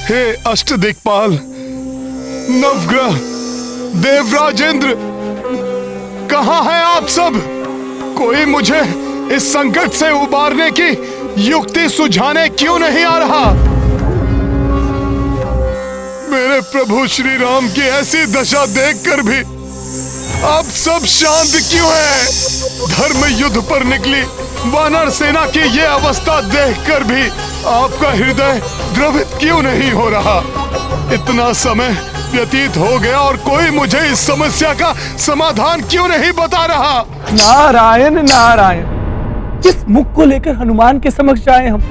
हे अष्टदिक्पाल, नवग्रह, देवराजेंद्र, कहाँ हैं आप सब? कोई मुझे इस संकट से उबारने की युक्ति सुझाने क्यों नहीं आ रहा? मेरे प्रभु श्री राम की ऐसी दशा देखकर भी आप सब शांत क्यों हैं? धर्म युद्ध पर निकली वानर सेना की ये अवस्था देखकर भी आपका हृदय द्रवित क्यों नहीं हो रहा? इतना समय व्यतीत हो गया और कोई मुझे इस समस्या का समाधान क्यों नहीं बता रहा? नारायण नारायण, किस मुख को लेकर हनुमान के समक्ष आए हम?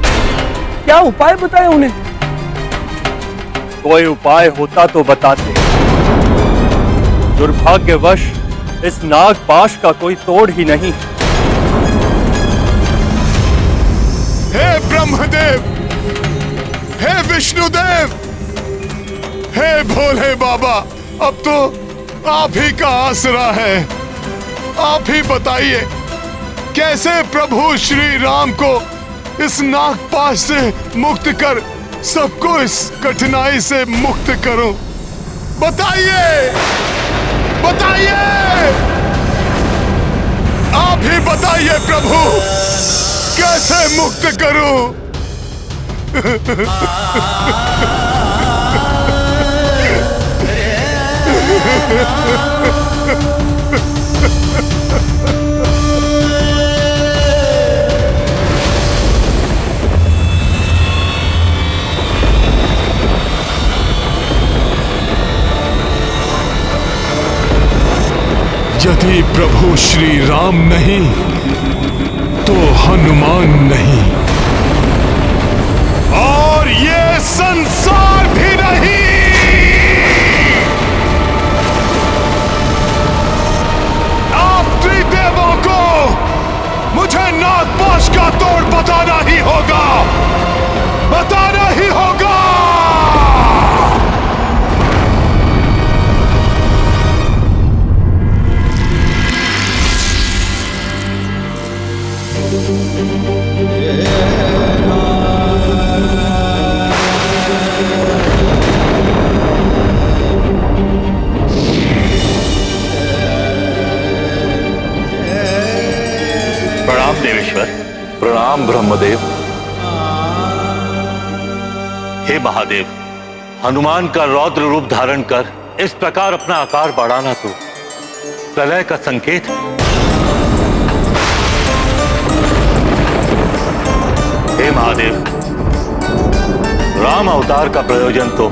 क्या उपाय बताए उन्हें? कोई उपाय होता तो बताते। दुर्भाग्यवश इस नागपाश का कोई तोड़ ही नहीं। हे ब्रह्मदेव, हे विष्णुदेव, हे भोले बाबा, अब तो आप ही का आसरा है। आप ही बताइए कैसे प्रभु श्री राम को इस नागपाश से मुक्त कर सबको इस कठिनाई से मुक्त करूं? बताइए, बताइए, आप ही बताइए प्रभु, कैसे मुक्त करूं? यदि प्रभु श्री राम नहीं तो हनुमान नहीं, और ये संसार भी नहीं। आप त्रिदेवों को मुझे नागपाश का तोड़ बताना ही होगा, बताना ही होगा। प्रणाम देवेश्वर। प्रणाम ब्रह्मदेव। हे महादेव, हनुमान का रौद्र रूप धारण कर इस प्रकार अपना आकार बढ़ाना तो प्रलय का संकेत है। हे महादेव, राम अवतार का प्रयोजन तो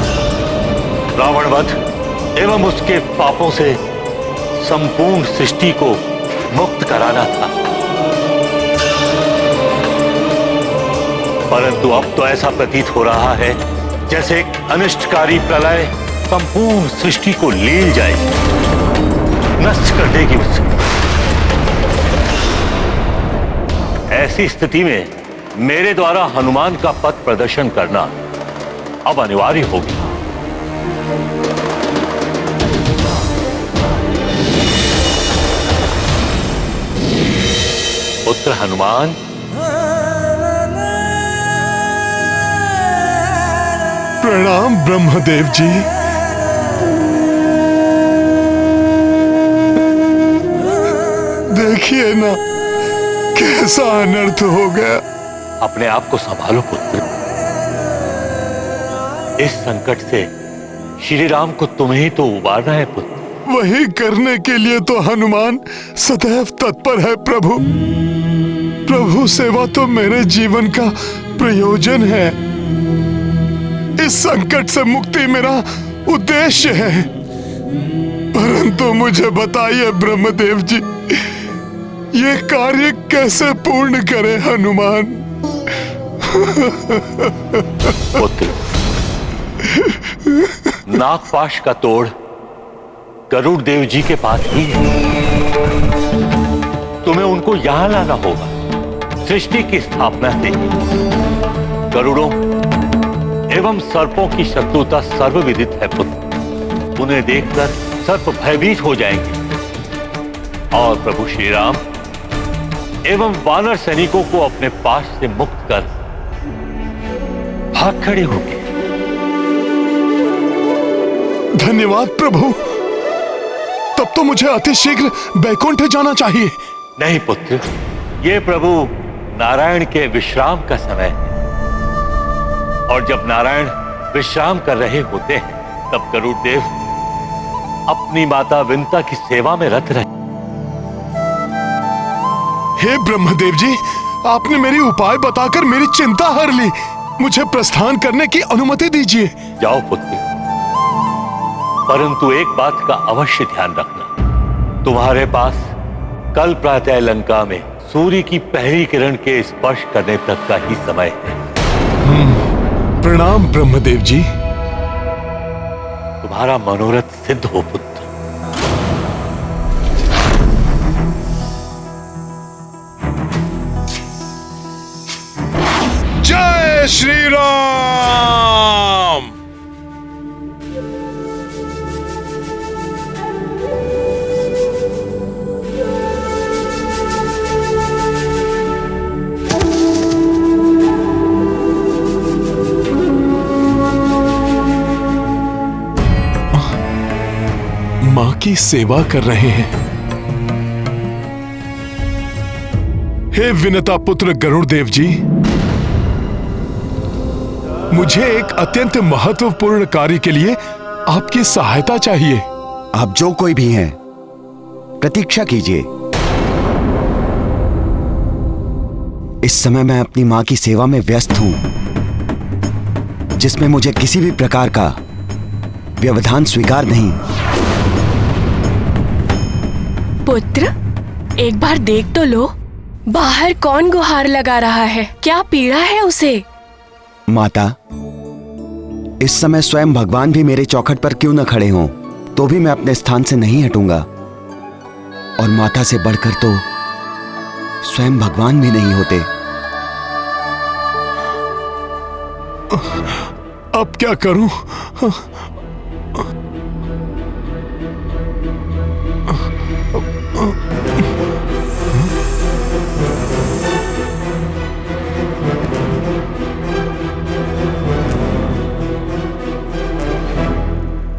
रावण वध एवं उसके पापों से संपूर्ण सृष्टि को मुक्त कराना था, परंतु अब तो ऐसा प्रतीत हो रहा है जैसे एक अनिष्टकारी प्रलय संपूर्ण सृष्टि को लील जाए, नष्ट कर देगी उसे। ऐसी स्थिति में मेरे द्वारा हनुमान का पथ प्रदर्शन करना अब अनिवार्य होगी। पुत्र हनुमान, प्रणाम ब्रह्मदेव जी। देखिए ना कैसा अनर्थ हो गया। अपने आप को संभालो पुत्र। इस संकट से श्री राम को तुम्हें ही तो उबारना है पुत्र। वही करने के लिए तो हनुमान सदैव तत्पर है प्रभु। प्रभु सेवा तो मेरे जीवन का प्रयोजन है। इस संकट से मुक्ति मेरा उद्देश्य है। परंतु मुझे बताइए ब्रह्मदेव जी, ये कार्य कैसे पूर्ण करे हनुमान? पुत्र, नागपाश का तोड़ गरुड़ देव जी के पास ही है। तुम्हें उनको यहां लाना होगा। सृष्टि की स्थापना से गरुड़ों एवं सर्पों की शत्रुता सर्वविदित है पुत्र। उन्हें देखकर सर्प भयभीत हो जाएंगे और प्रभु श्री राम एवं वानर सैनिकों को अपने पास से मुक्त कर भाग खड़े होंगे। धन्यवाद प्रभु। तब तो मुझे अतिशीघ्र बैकुंठ जाना चाहिए। नहीं पुत्र, ये प्रभु नारायण के विश्राम का समय है, और जब नारायण विश्राम कर रहे होते हैं तब गरुड़ देव अपनी माता विंता की सेवा में रत रहे। हे ब्रह्मदेव जी, आपने मेरी उपाय बताकर मेरी चिंता हर ली। मुझे प्रस्थान करने की अनुमति दीजिए। जाओ पुत्र, परंतु एक बात का अवश्य ध्यान रखना, तुम्हारे पास कल प्रातः लंका में सूर्य की पहली किरण के स्पर्श करने तक का ही समय है। प्रणाम ब्रह्मदेव जी। तुम्हारा मनोरथ सिद्ध हो पुत्र। जय श्री राम। मां की सेवा कर रहे हैं। हे विनता पुत्र गरुड़ देव जी, मुझे एक अत्यंत महत्वपूर्ण कार्य के लिए आपकी सहायता चाहिए। आप जो कोई भी हैं, प्रतीक्षा कीजिए। इस समय मैं अपनी मां की सेवा में व्यस्त हूं, जिसमें मुझे किसी भी प्रकार का व्यवधान स्वीकार नहीं। पुत्र, एक बार देख तो लो, बाहर कौन गुहार लगा रहा है? क्या पीड़ा है उसे? माता, इस समय स्वयं भगवान भी मेरे चौखट पर क्यों न खड़े हों, तो भी मैं अपने स्थान से नहीं हटूंगा। और माता से बढ़कर तो स्वयं भगवान भी नहीं होते। अब क्या करूं?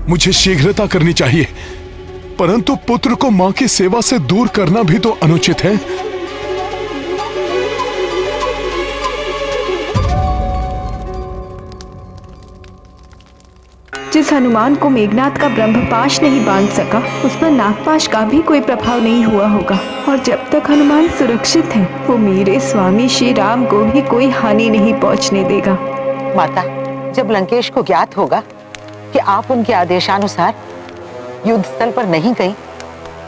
मुझे शीघ्रता करनी चाहिए, परंतु पुत्र को मां की सेवा से दूर करना भी तो अनुचित है। जिस हनुमान को मेघनाथ का ब्रह्मपाश नहीं बांध सका, उस पर नागपाश का भी कोई प्रभाव नहीं हुआ होगा। और जब तक हनुमान सुरक्षित है, वो मेरे स्वामी श्री राम को भी कोई हानि नहीं पहुंचने देगा। माता, जब लंकेश को ज्ञात होगा कि आप उनके आदेशानुसार युद्ध स्थल पर नहीं गई,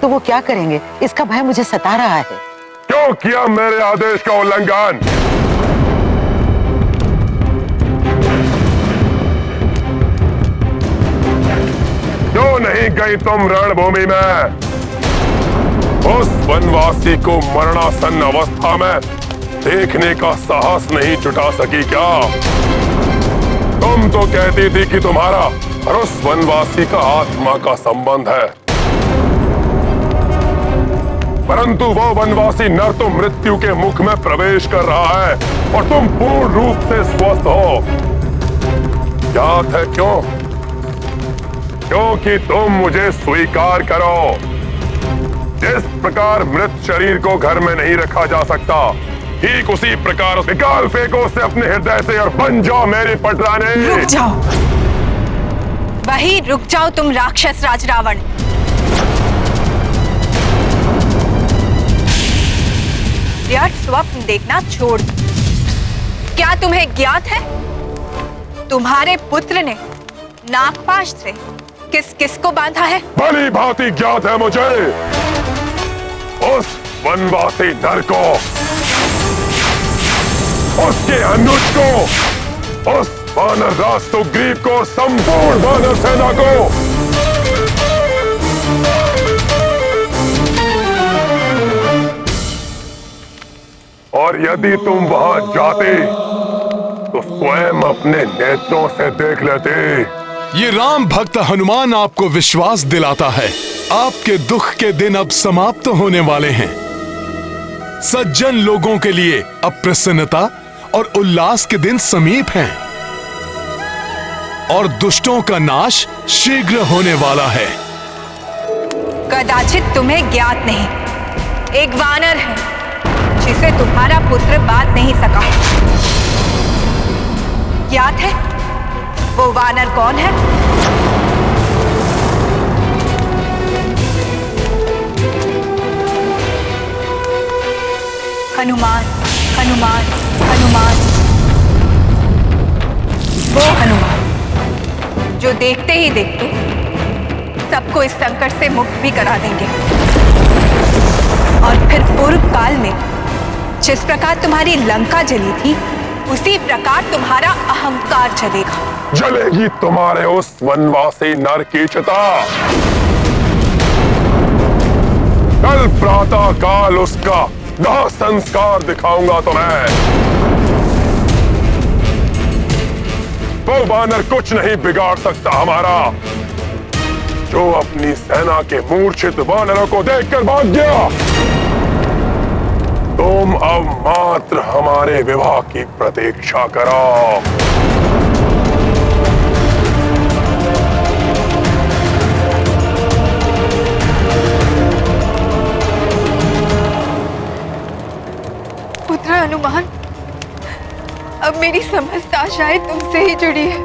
तो वो क्या करेंगे, इसका भय मुझे सता रहा है। क्यों किया मेरे आदेश का उल्लंघन? क्यों नहीं गई तुम रणभूमि में? उस वनवासी को मरणासन्न अवस्था में देखने का साहस नहीं जुटा सकी क्या? तुम तो कहती थी कि तुम्हारा और उस वनवासी का आत्मा का संबंध है, परंतु वो वनवासी नर तो मृत्यु के मुख में प्रवेश कर रहा है और तुम पूर्ण रूप से स्वस्थ हो। याद है क्यों? क्योंकि तुम मुझे स्वीकार करो। जिस प्रकार मृत शरीर को घर में नहीं रखा जा सकता, ठीक उसी प्रकार निकाल फेंको उसे अपने हृदय से और बन जाओ मेरी पटरानी। रुक जाओ, वही रुक जाओ तुम राक्षस राज रावण। व्यर्थ स्वप्न देखना छोड़ दो। क्या तुम्हें ज्ञात है, तुम्हारे पुत्र ने नागपाश से किस किस को बांधा है? भली भांति ज्ञात है मुझे। उस वनवासी नर को, उसके अनुज को, उस वानर राज सुग्रीव को, संपूर्ण वानर सेना को। और यदि तुम वहां जाते तो स्वयं अपने नेत्रों से देख लेते। ये राम भक्त हनुमान आपको विश्वास दिलाता है, आपके दुख के दिन अब समाप्त होने वाले हैं। सज्जन लोगों के लिए अब प्रसन्नता और उल्लास के दिन समीप हैं। और दुष्टों का नाश शीघ्र होने वाला है। कदाचित तुम्हें ज्ञात नहीं, एक वानर है जिसे तुम्हारा पुत्र बांध नहीं सका। ज्ञात है वो वानर कौन है? हनुमान, हनुमान, हनुमान। वो हनुमान जो देखते ही देखते सबको इस संकट से मुक्त भी करा देंगे। और फिर पूर्व काल में जिस प्रकार तुम्हारी लंका जली थी, उसी प्रकार तुम्हारा अहंकार जलेगा। जलेगी तुम्हारे उस वनवासी नर की चिता। कल प्रातः काल उसका दाह संस्कार दिखाऊंगा तुम्हें। वो वानर कुछ नहीं बिगाड़ सकता हमारा, जो अपनी सेना के मूर्छित वानरों को देखकर भाग गया। तुम अब मात्र हमारे विवाह की प्रतीक्षा करो। पुत्र हनुमान, अब मेरी समस्त आशाएं तुमसे ही जुड़ी है।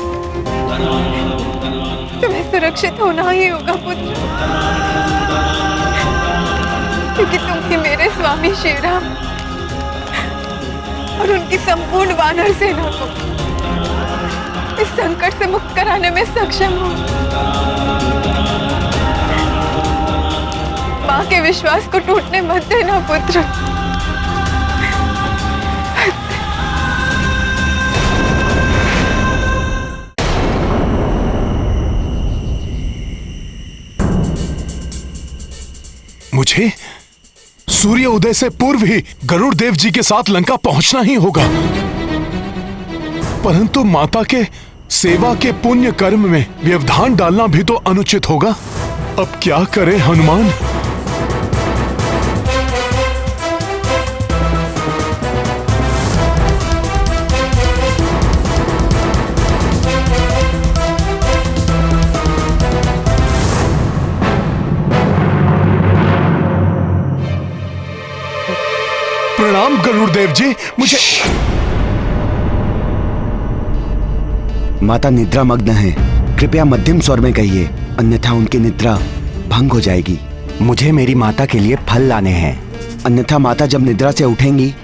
तुम्हें सुरक्षित होना ही होगा पुत्र, क्योंकि तुम ही मेरे स्वामी श्री राम और उनकी संपूर्ण वानर सेना को इस संकट से मुक्त कराने में सक्षम हो। मां के विश्वास को टूटने मत देना पुत्र। मुझे सूर्य उदय से पूर्व ही गरुड़ देव जी के साथ लंका पहुंचना ही होगा, परंतु माता के सेवा के पुण्य कर्म में व्यवधान डालना भी तो अनुचित होगा। अब क्या करें हनुमान? प्रणाम गरुड़ देव जी। मुझे माता निद्रा मग्न है, कृपया मध्यम स्वर में कहिए, अन्यथा उनकी निद्रा भंग हो जाएगी। मुझे मेरी माता के लिए फल लाने हैं, अन्यथा माता जब निद्रा से उठेंगी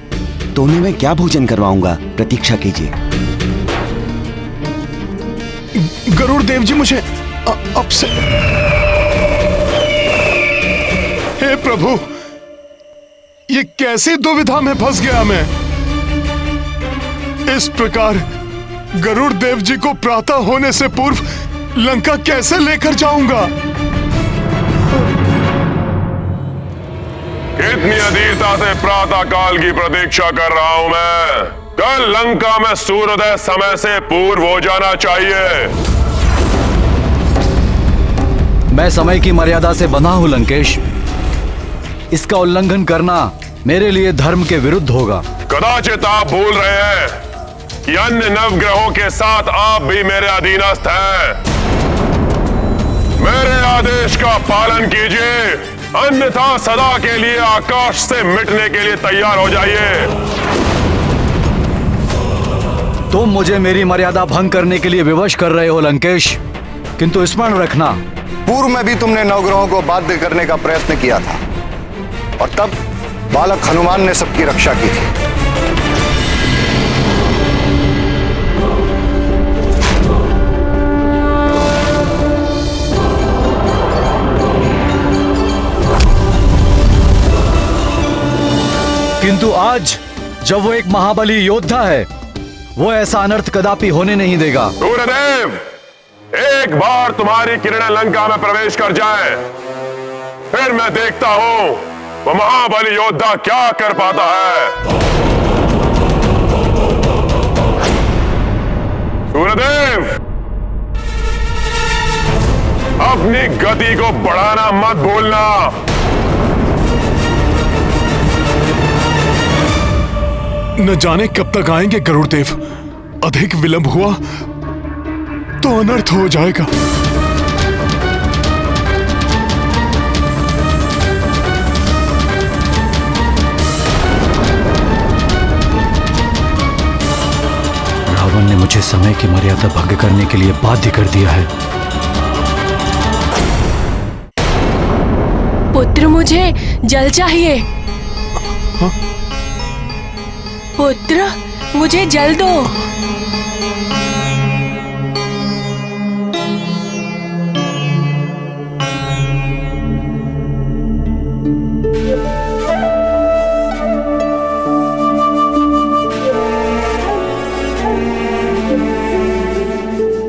तो उन्हें मैं क्या भोजन करवाऊंगा? प्रतीक्षा कीजिए। गरुड़ देव जी, मुझे अब से हे प्रभु, ये कैसी दुविधा में फंस गया मैं। इस प्रकार गरुड़ देव जी को प्रातः होने से पूर्व लंका कैसे लेकर जाऊंगा? कितनी अधीरता से प्रातः काल की प्रतीक्षा कर रहा हूं मैं। कल लंका में सूर्योदय समय से पूर्व हो जाना चाहिए। मैं समय की मर्यादा से बंधा हूं लंकेश, इसका उल्लंघन करना मेरे लिए धर्म के विरुद्ध होगा। कदाचित आप भूल रहे हैं कि अन्य नवग्रहों के साथ आप भी मेरे अधीनस्थ हैं। मेरे आदेश का पालन कीजिए, अन्यथा सदा के लिए आकाश से मिटने के लिए तैयार हो जाइए। तुम मुझे मेरी मर्यादा भंग करने के लिए विवश कर रहे हो लंकेश, किंतु स्मरण रखना, पूर्व में भी तुमने नवग्रहों को बाध्य करने का प्रयत्न किया था और तब बालक हनुमान ने सबकी रक्षा की थी। किंतु आज जब वो एक महाबली योद्धा है, वो ऐसा अनर्थ कदापि होने नहीं देगा। सूर्यदेव, एक बार तुम्हारी किरणें लंका में प्रवेश कर जाए, फिर मैं देखता हूं वो महाबली योद्धा क्या कर पाता है। सूर्यदेव, अपनी गति को बढ़ाना मत भूलना। न जाने कब तक आएंगे गरुड़ देव। अधिक विलंब हुआ तो अनर्थ हो जाएगा। रावण ने मुझे समय की मर्यादा भंग करने के लिए बाध्य कर दिया है। पुत्र, मुझे जल चाहिए। हाँ? पुत्र, मुझे जल दो।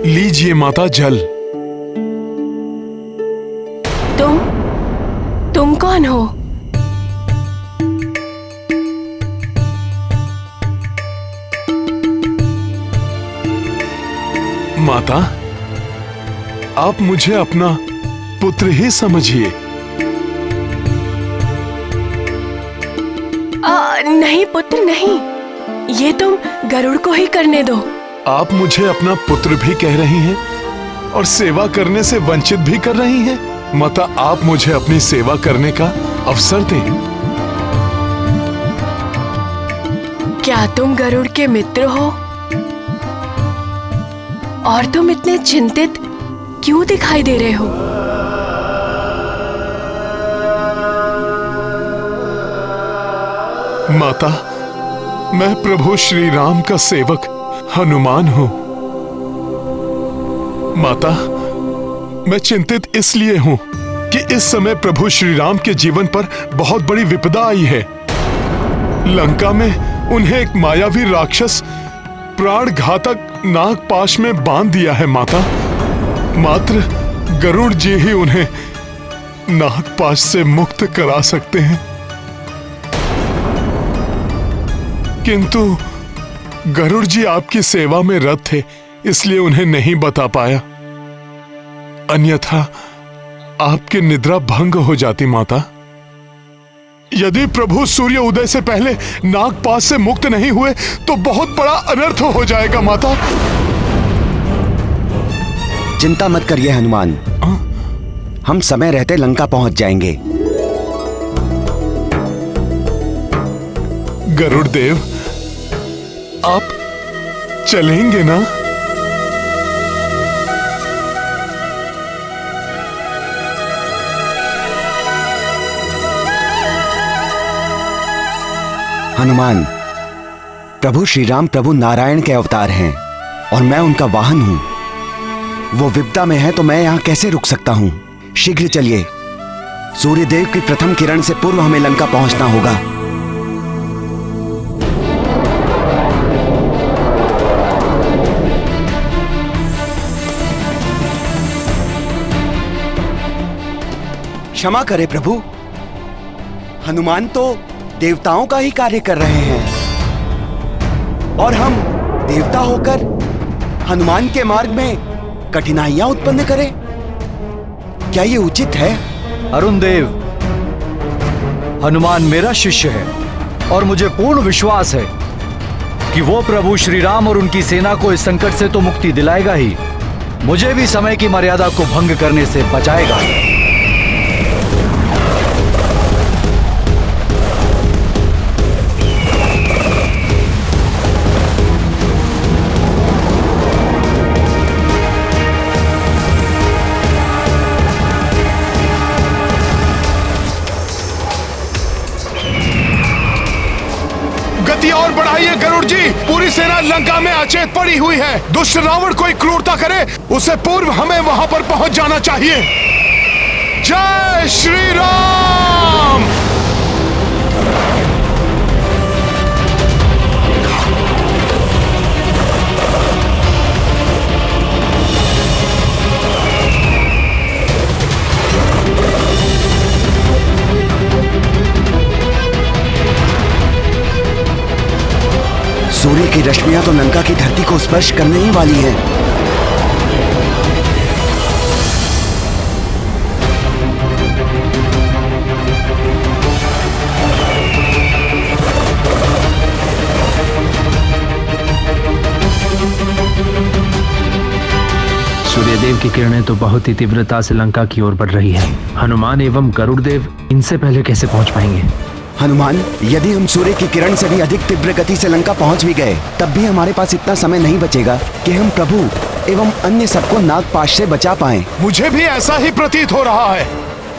लीजिए माता जल। तुम कौन हो? माता, आप मुझे अपना पुत्र ही समझिए। नहीं पुत्र नहीं, ये तुम गरुड़ को ही करने दो। आप मुझे अपना पुत्र भी कह रही हैं और सेवा करने से वंचित भी कर रही हैं। माता, आप मुझे अपनी सेवा करने का अवसर दें। क्या तुम गरुड़ के मित्र हो? और तुम इतने चिंतित क्यों दिखाई दे रहे हो? माता, मैं प्रभु श्री राम का सेवक हनुमान हूं। माता, मैं चिंतित इसलिए हूं कि इस समय प्रभु श्री राम के जीवन पर बहुत बड़ी विपदा आई है। लंका में उन्हें एक मायावी राक्षस प्राणघातक नागपाश में बांध दिया है। माता, मात्र गरुड़ जी ही उन्हें नागपाश से मुक्त करा सकते हैं, किंतु गरुड़ जी आपकी सेवा में रत थे, इसलिए उन्हें नहीं बता पाया। अन्यथा आपकी निद्रा भंग हो जाती। माता, यदि प्रभु सूर्य उदय से पहले नागपाश से मुक्त नहीं हुए तो बहुत बड़ा अनर्थ हो जाएगा। माता, चिंता मत करिए हनुमान, हम समय रहते लंका पहुंच जाएंगे। गरुड़ देव, आप चलेंगे ना? हनुमान, प्रभु श्री राम प्रभु नारायण के अवतार हैं और मैं उनका वाहन हूं। वो विपदा में है तो मैं यहां कैसे रुक सकता हूं? शीघ्र चलिए, सूर्यदेव की प्रथम किरण से पूर्व हमें लंका पहुंचना होगा। क्षमा करें प्रभु, हनुमान तो देवताओं का ही कार्य कर रहे हैं और हम देवता होकर हनुमान के मार्ग में कठिनाइयां उत्पन्न करें? क्या ये उचित है? अरुण देव, हनुमान मेरा शिष्य है और मुझे पूर्ण विश्वास है कि वो प्रभु श्री राम और उनकी सेना को इस संकट से तो मुक्ति दिलाएगा ही, मुझे भी समय की मर्यादा को भंग करने से बचाएगा। गति और बढ़ाइए गरुड़ जी, पूरी सेना लंका में अचेत पड़ी हुई है। दुष्ट रावण कोई क्रूरता करे उससे पूर्व हमें वहां पर पहुंच जाना चाहिए। जय श्री राम। सूर्य की रश्मियां तो लंका की धरती को स्पर्श करने ही वाली हैं। सूर्यदेव की किरणें तो बहुत ही तीव्रता से लंका की ओर बढ़ रही है। हनुमान एवं गरुड़देव इनसे पहले कैसे पहुंच पाएंगे? हनुमान, यदि हम सूर्य की किरण से भी अधिक तीव्र गति से लंका पहुंच भी गए, तब भी हमारे पास इतना समय नहीं बचेगा कि हम प्रभु एवं अन्य सबको नागपाश से बचा पाएं। मुझे भी ऐसा ही प्रतीत हो रहा है।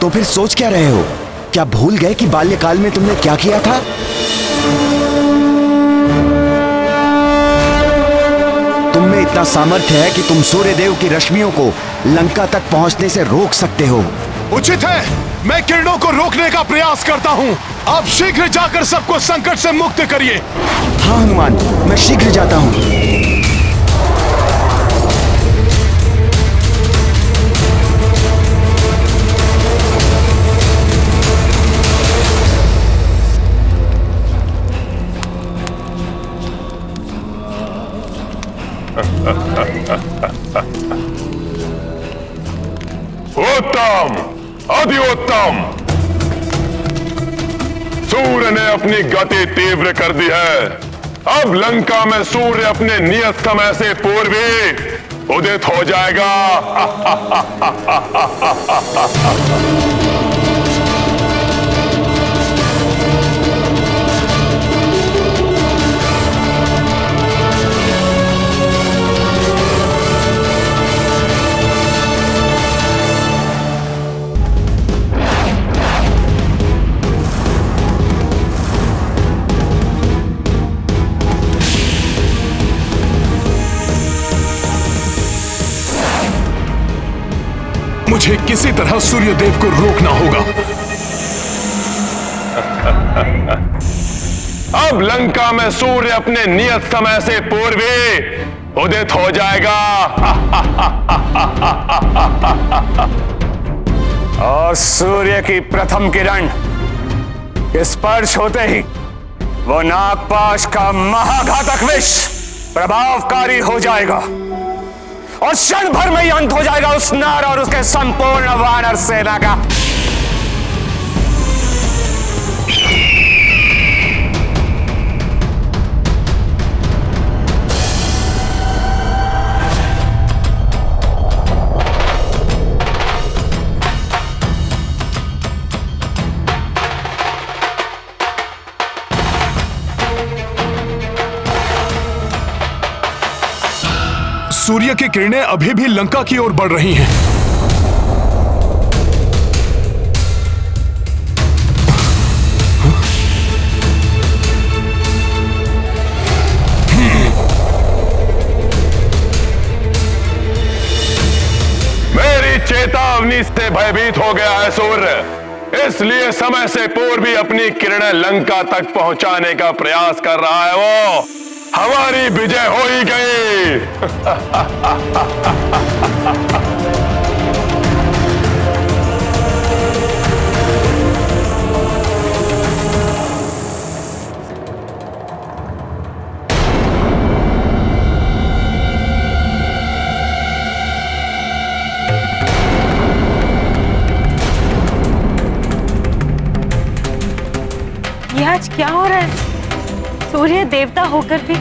तो फिर सोच क्या रहे हो? क्या भूल गए कि बाल्यकाल में तुमने क्या किया था? तुम में इतना सामर्थ्य है कि तुम सूर्यदेव की रश्मियों को लंका तक पहुंचने से रोक सकते हो। उचित है, मैं किरणों को रोकने का प्रयास करता हूँ। आप शीघ्र जाकर सबको संकट से मुक्त करिए। हाँ हनुमान, मैं शीघ्र जाता हूँ। उत्तम, अति उत्तम। सूर्य ने अपनी गति तीव्र कर दी है। अब लंका में सूर्य अपने नियत समय से पूर्व ही उदित हो जाएगा। मुझे किसी तरह सूर्यदेव को रोकना होगा। अब लंका में सूर्य अपने नियत समय से पूर्व ही उदित हो जाएगा। और सूर्य की प्रथम किरण स्पर्श होते ही वो नागपाश का महाघातक विष प्रभावकारी हो जाएगा और क्षण भर में ही अंत हो जाएगा उस नर और उसके संपूर्ण वानर सेना का। सूर्य की किरणें अभी भी लंका की ओर बढ़ रही हैं। मेरी चेतावनी से भयभीत हो गया है सूर्य, इसलिए समय से पूर्व भी अपनी किरणें लंका तक पहुंचाने का प्रयास कर रहा है। वो हमारी विजय हो ही गई। ये आज क्या हो रहा है? सूर्य देवता होकर भी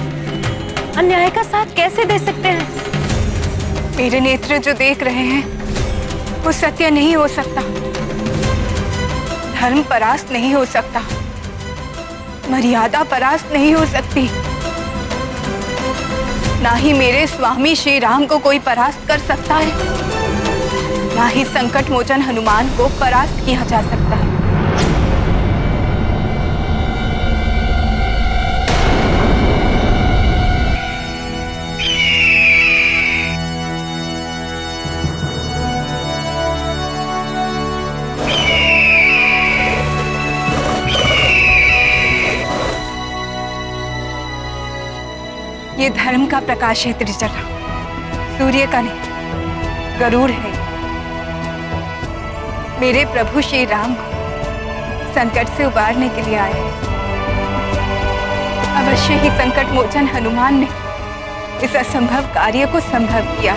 अन्याय का साथ कैसे दे सकते हैं? मेरे नेत्र जो देख रहे हैं वो सत्य नहीं हो सकता, धर्म परास्त नहीं हो सकता, मर्यादा परास्त नहीं हो सकती। ना ही मेरे स्वामी श्री राम को कोई परास्त कर सकता है, ना ही संकट मोचन हनुमान को परास्त किया जा सकता है। ये धर्म का प्रकाश है त्रिजटा, सूर्य का नहीं, गरुड़ है। मेरे प्रभु श्री राम को संकट से उबारने के लिए आए हैं। अवश्य ही संकट मोचन हनुमान ने इस असंभव कार्य को संभव किया।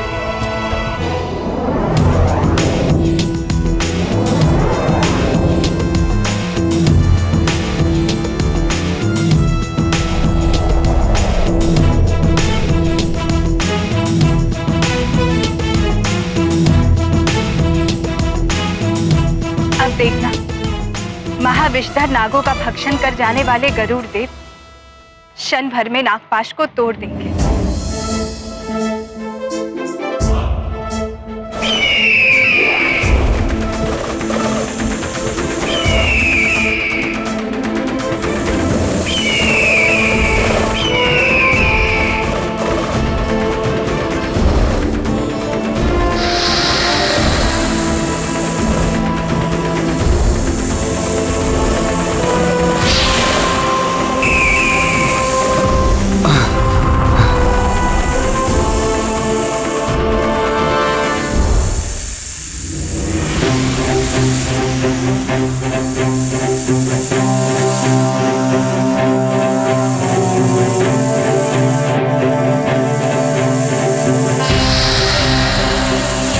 विषधर नागों का भक्षण कर जाने वाले गरुड़ देव क्षण भर में नागपाश को तोड़ देंगे।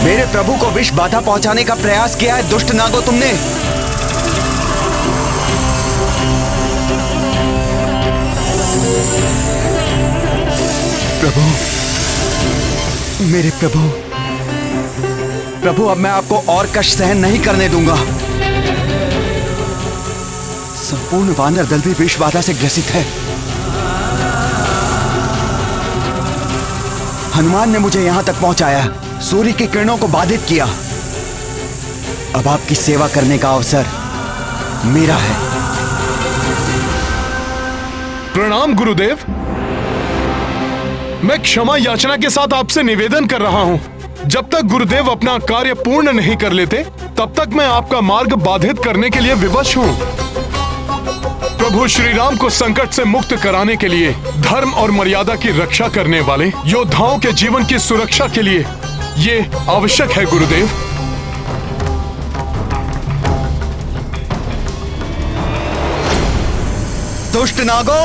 मेरे प्रभु को विष बाधा पहुंचाने का प्रयास किया है दुष्ट नागो तुमने। प्रभु, मेरे प्रभु, प्रभु अब मैं आपको और कष्ट सहन नहीं करने दूंगा। संपूर्ण वानर दल भी विष बाधा से ग्रसित है। हनुमान ने मुझे यहां तक पहुंचाया, सूर्य की किरणों को बाधित किया। अब आपकी सेवा करने का अवसर मेरा है। प्रणाम गुरुदेव। मैं क्षमा याचना के साथ आपसे निवेदन कर रहा हूं। जब तक गुरुदेव अपना कार्य पूर्ण नहीं कर लेते तब तक मैं आपका मार्ग बाधित करने के लिए विवश हूं। प्रभु श्री राम को संकट से मुक्त कराने के लिए, धर्म और मर्यादा की रक्षा करने वाले योद्धाओं के जीवन की सुरक्षा के लिए ये आवश्यक है गुरुदेव। दुष्ट नागो,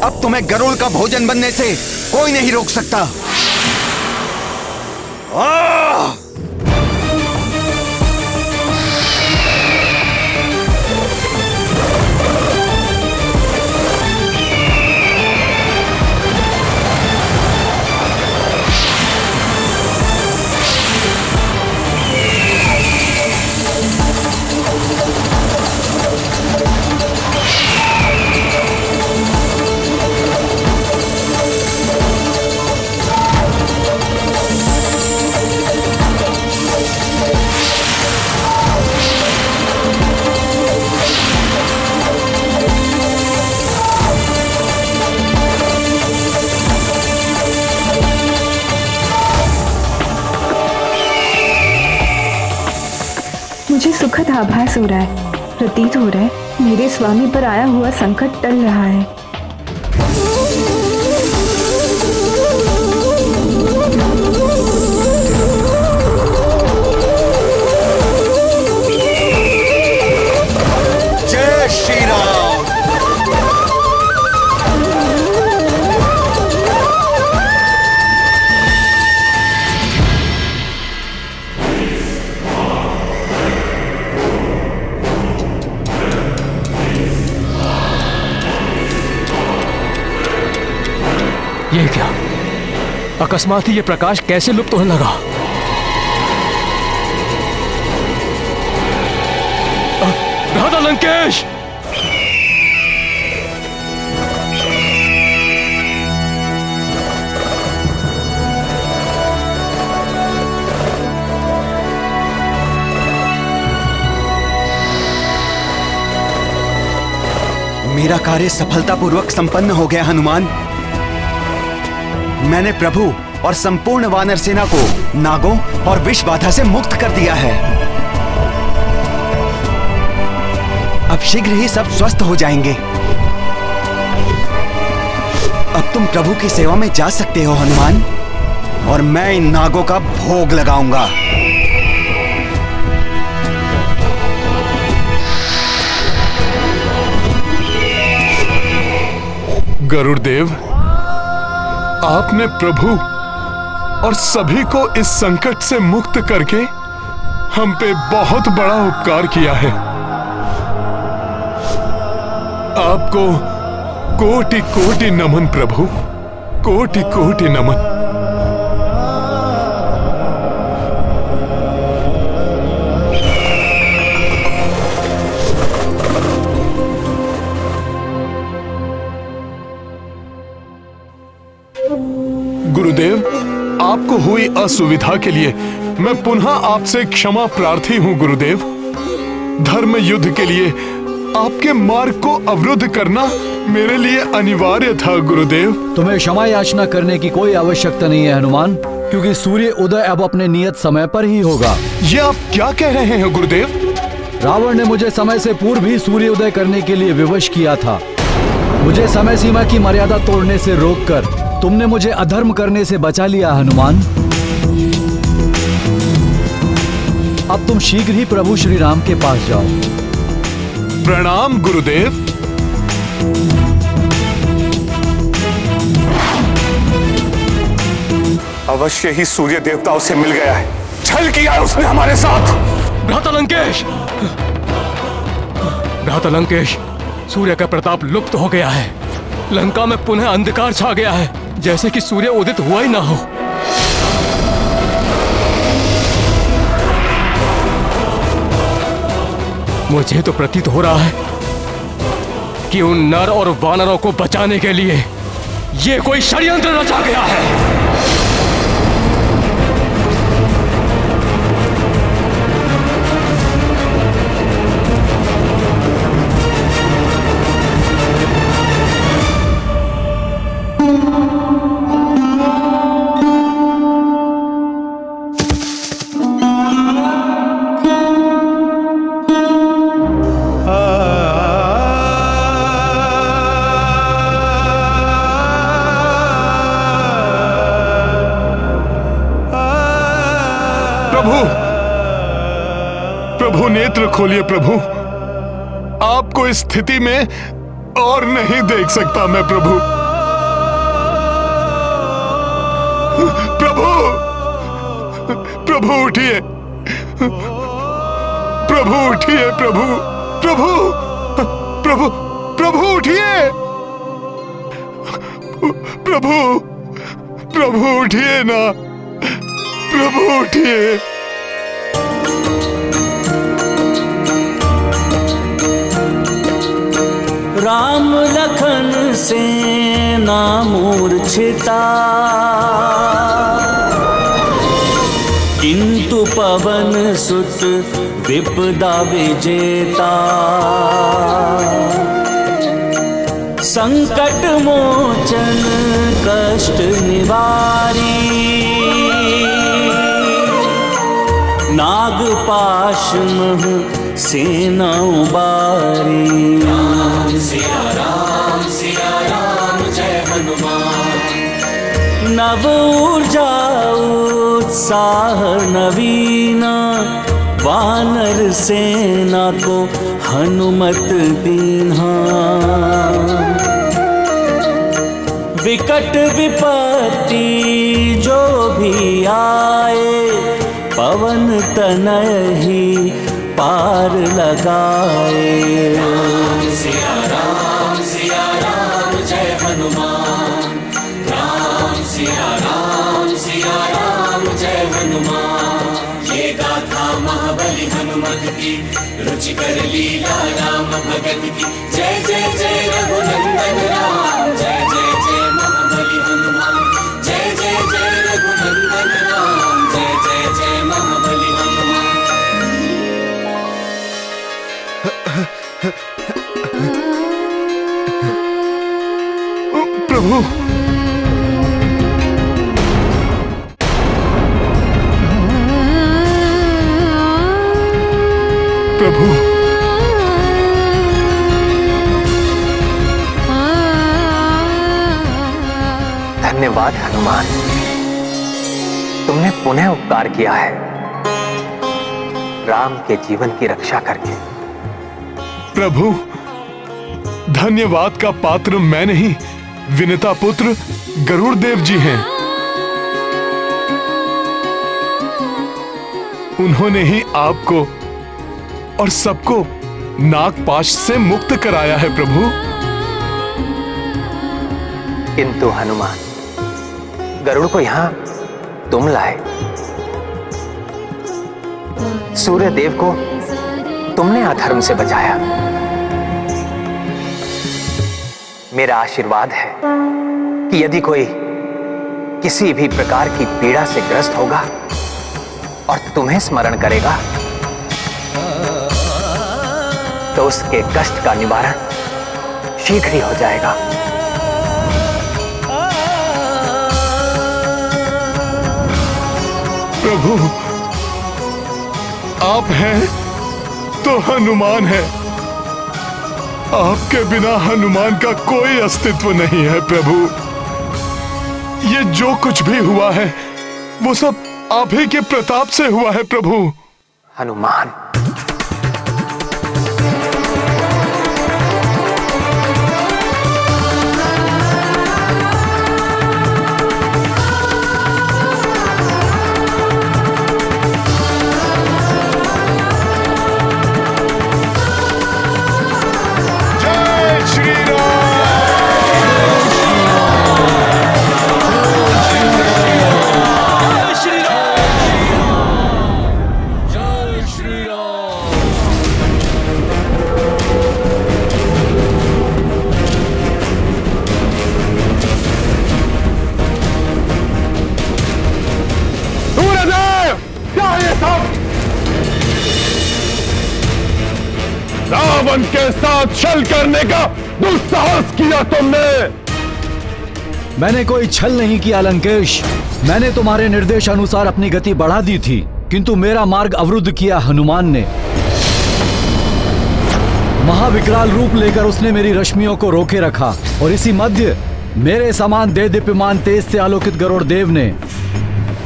अब तुम्हें गरुड़ का भोजन बनने से कोई नहीं रोक सकता। मुझे सुखद आभास हो रहा है, प्रतीत हो रहा है मेरे स्वामी पर आया हुआ संकट टल रहा है। जय श्री राम। ये क्या? अकस्मात ही ये प्रकाश कैसे लुप्त होने लगा? राधा लंकेश! मेरा कार्य सफलतापूर्वक संपन्न हो गया हनुमान। मैंने प्रभु और संपूर्ण वानर सेना को नागों और विष बाधा से मुक्त कर दिया है। अब शीघ्र ही सब स्वस्थ हो जाएंगे। अब तुम प्रभु की सेवा में जा सकते हो हनुमान, और मैं इन नागों का भोग लगाऊंगा। गरुड़देव, आपने प्रभु और सभी को इस संकट से मुक्त करके हम पे बहुत बड़ा उपकार किया है। आपको कोटि कोटि नमन प्रभु, कोटि कोटि नमन। गुरुदेव, आपको हुई असुविधा के लिए मैं पुनः आपसे क्षमा प्रार्थी हूँ गुरुदेव। धर्म युद्ध के लिए आपके मार्ग को अवरुद्ध करना मेरे लिए अनिवार्य था गुरुदेव। तुम्हें क्षमा याचना करने की कोई आवश्यकता नहीं है हनुमान, क्योंकि सूर्य उदय अब अपने नियत समय पर ही होगा। ये आप क्या कह रहे हैं गुरुदेव? रावण ने मुझे समय से पूर्व ही सूर्य उदय करने के लिए विवश किया था। मुझे समय सीमा की मर्यादा तोड़ने से रोककर तुमने मुझे अधर्म करने से बचा लिया हनुमान। अब तुम शीघ्र ही प्रभु श्री राम के पास जाओ। प्रणाम गुरुदेव। अवश्य ही सूर्य देवता उसे मिल गया है। छल किया है उसने हमारे साथ। भ्राता लंकेश, भ्राता लंकेश, सूर्य का प्रताप लुप्त हो गया है। लंका में पुनः अंधकार छा गया है, जैसे कि सूर्य उदित हुआ ही ना हो। मुझे तो प्रतीत हो रहा है कि उन नर और वानरों को बचाने के लिए ये कोई षड्यंत्र रचा गया है। प्रभु नेत्र खोलिए प्रभु, आपको इस स्थिति में और नहीं देख सकता मैं प्रभु। प्रभु, प्रभु उठिए, प्रभु उठिए, प्रभु, प्रभु, प्रभु, प्रभु उठिए, प्रभु, प्रभु उठिए ना, प्रभु उठिए। राम लखन सेना मूर्छिता, किंतु पवन सुत विपदा विजेता। संकट मोचन कष्ट निवारी, नागपाश मह सेना उबारी। सिया राम जय हनुमान। नव ऊर्जा उत्साह नवीना, वानर सेना को हनुमत दीन्हा। विकट विपत्ति जो भी आए, पवन तनय ही पार लगाए। सिया राम जय हनुमान। राम सिया राम जय हनुमान। ये गाथा महाबली हनुमत की, रुचिकर लीला राम भगत की। जय जय जय रघुनंदन राम, जय जय जय महाबली हनुमान। जय जय जय रघुनंदन राम, जय जय जय महाबली हनुमान। प्रभु, प्रभु, धन्यवाद हनुमान, तुमने पुनः उपकार किया है, राम के जीवन की रक्षा करके। प्रभु, धन्यवाद का पात्र मैं नहीं, विनता पुत्र गरुड़ देव जी हैं। उन्होंने ही आपको और सबको नागपाश से मुक्त कराया है प्रभु। किंतु हनुमान, गरुड़ को यहां तुम लाए, सूर्य देव को तुमने अधर्म से बचाया। मेरा आशीर्वाद है कि यदि कोई किसी भी प्रकार की पीड़ा से ग्रस्त होगा और तुम्हें स्मरण करेगा तो उसके कष्ट का निवारण शीघ्र ही हो जाएगा। प्रभु, आप हैं तो हनुमान है। आपके बिना हनुमान का कोई अस्तित्व नहीं है प्रभु। ये जो कुछ भी हुआ है वो सब आप ही के प्रताप से हुआ है प्रभु। हनुमान, रावण के साथ छल करने का दुस्साहस किया तुमने। मैंने कोई छल नहीं किया लंकेश। मैंने तुम्हारे निर्देश अनुसार अपनी गति बढ़ा दी थी, किंतु मेरा मार्ग अवरुद्ध किया हनुमान ने। महाविकराल रूप लेकर उसने मेरी रश्मियों को रोके रखा और इसी मध्य मेरे समान देदीप्यमान तेज से आलोकित गरुड़ देव ने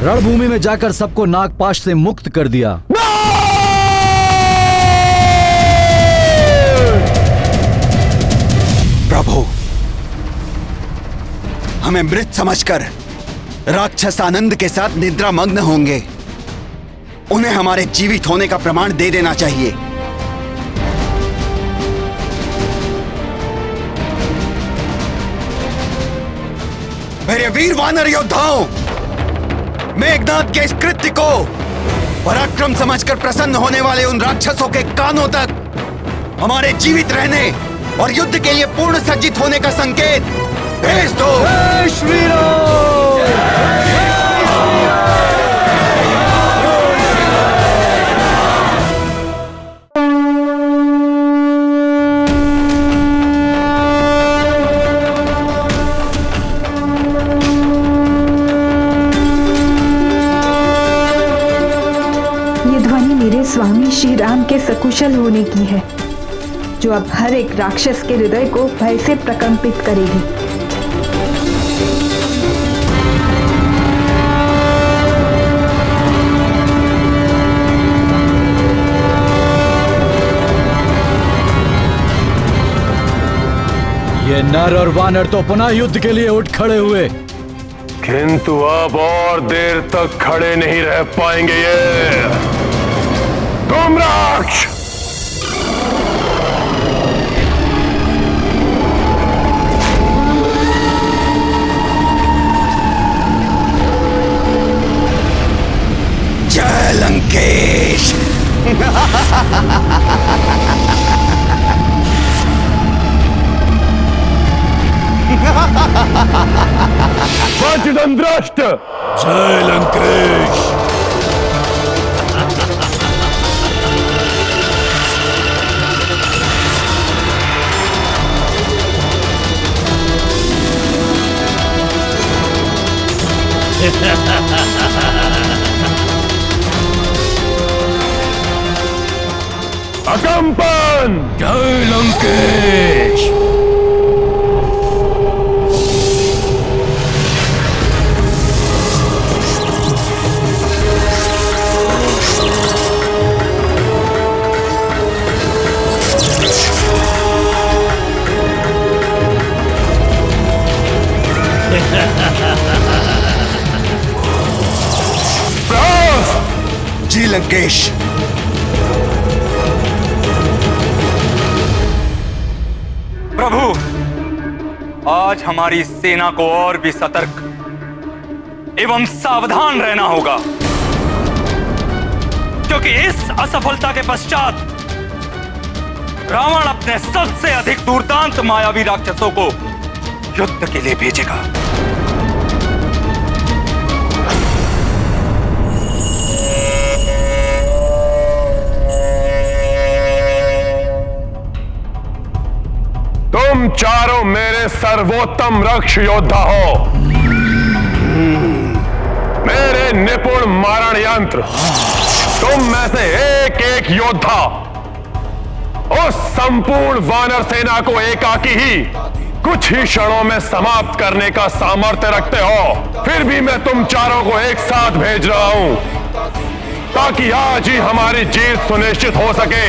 रणभूमि में जाकर सबको नागपाश से मुक्त कर दिया। प्रभु, हमें मृत समझकर राक्षस आनंद के साथ निद्रा मग्न होंगे। उन्हें हमारे जीवित होने का प्रमाण दे देना चाहिए। मेरे वीर वानर योद्धाओं, मेघनाद के इस कृत्य को पराक्रम समझकर प्रसन्न होने वाले उन राक्षसों के कानों तक हमारे जीवित रहने और युद्ध के लिए पूर्ण सज्जित होने का संकेत भेज दो। जय श्री राम। ये ध्वनि मेरे स्वामी श्री राम के सकुशल होने की है, जो अब हर एक राक्षस के हृदय को भय से प्रकंपित करेगी। ये नर और वानर तो पुनः युद्ध के लिए उठ खड़े हुए, किंतु अब और देर तक खड़े नहीं रह पाएंगे ये धूम्राक्ष। जय लंकेश। वज्रदंष्ट्र। जय लंकेश। अकंपन। जय लंकेश। जी लंकेश। प्रभु, आज हमारी सेना को और भी सतर्क एवं सावधान रहना होगा, क्योंकि इस असफलता के पश्चात रावण अपने सबसे अधिक दुर्दांत मायावी राक्षसों को युद्ध के लिए भेजेगा। चारों मेरे सर्वोत्तम रक्ष योद्धा हो। मेरे निपुण मारण यंत्र तुम में से एक एक योद्धा उस संपूर्ण वानर सेना को एकाकी ही कुछ ही क्षणों में समाप्त करने का सामर्थ्य रखते हो। फिर भी मैं तुम चारों को एक साथ भेज रहा हूं ताकि आज ही हमारी जीत सुनिश्चित हो सके।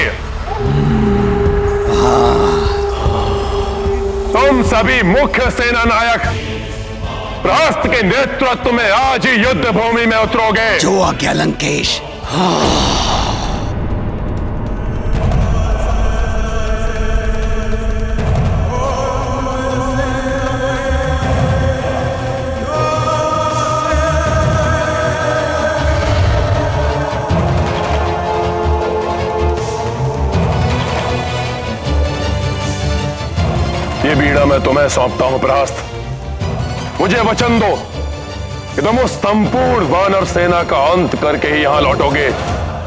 तुम सभी मुख्य सेना नायक प्रहस्त के नेतृत्व में आज ही युद्ध भूमि में उतरोगे। जो आज्ञा लंकेश। ये बीड़ा मैं तुम्हें सौंपता हूं प्रहस्त। मुझे वचन दो कि तुम उस संपूर्ण वानर सेना का अंत करके ही यहां लौटोगे।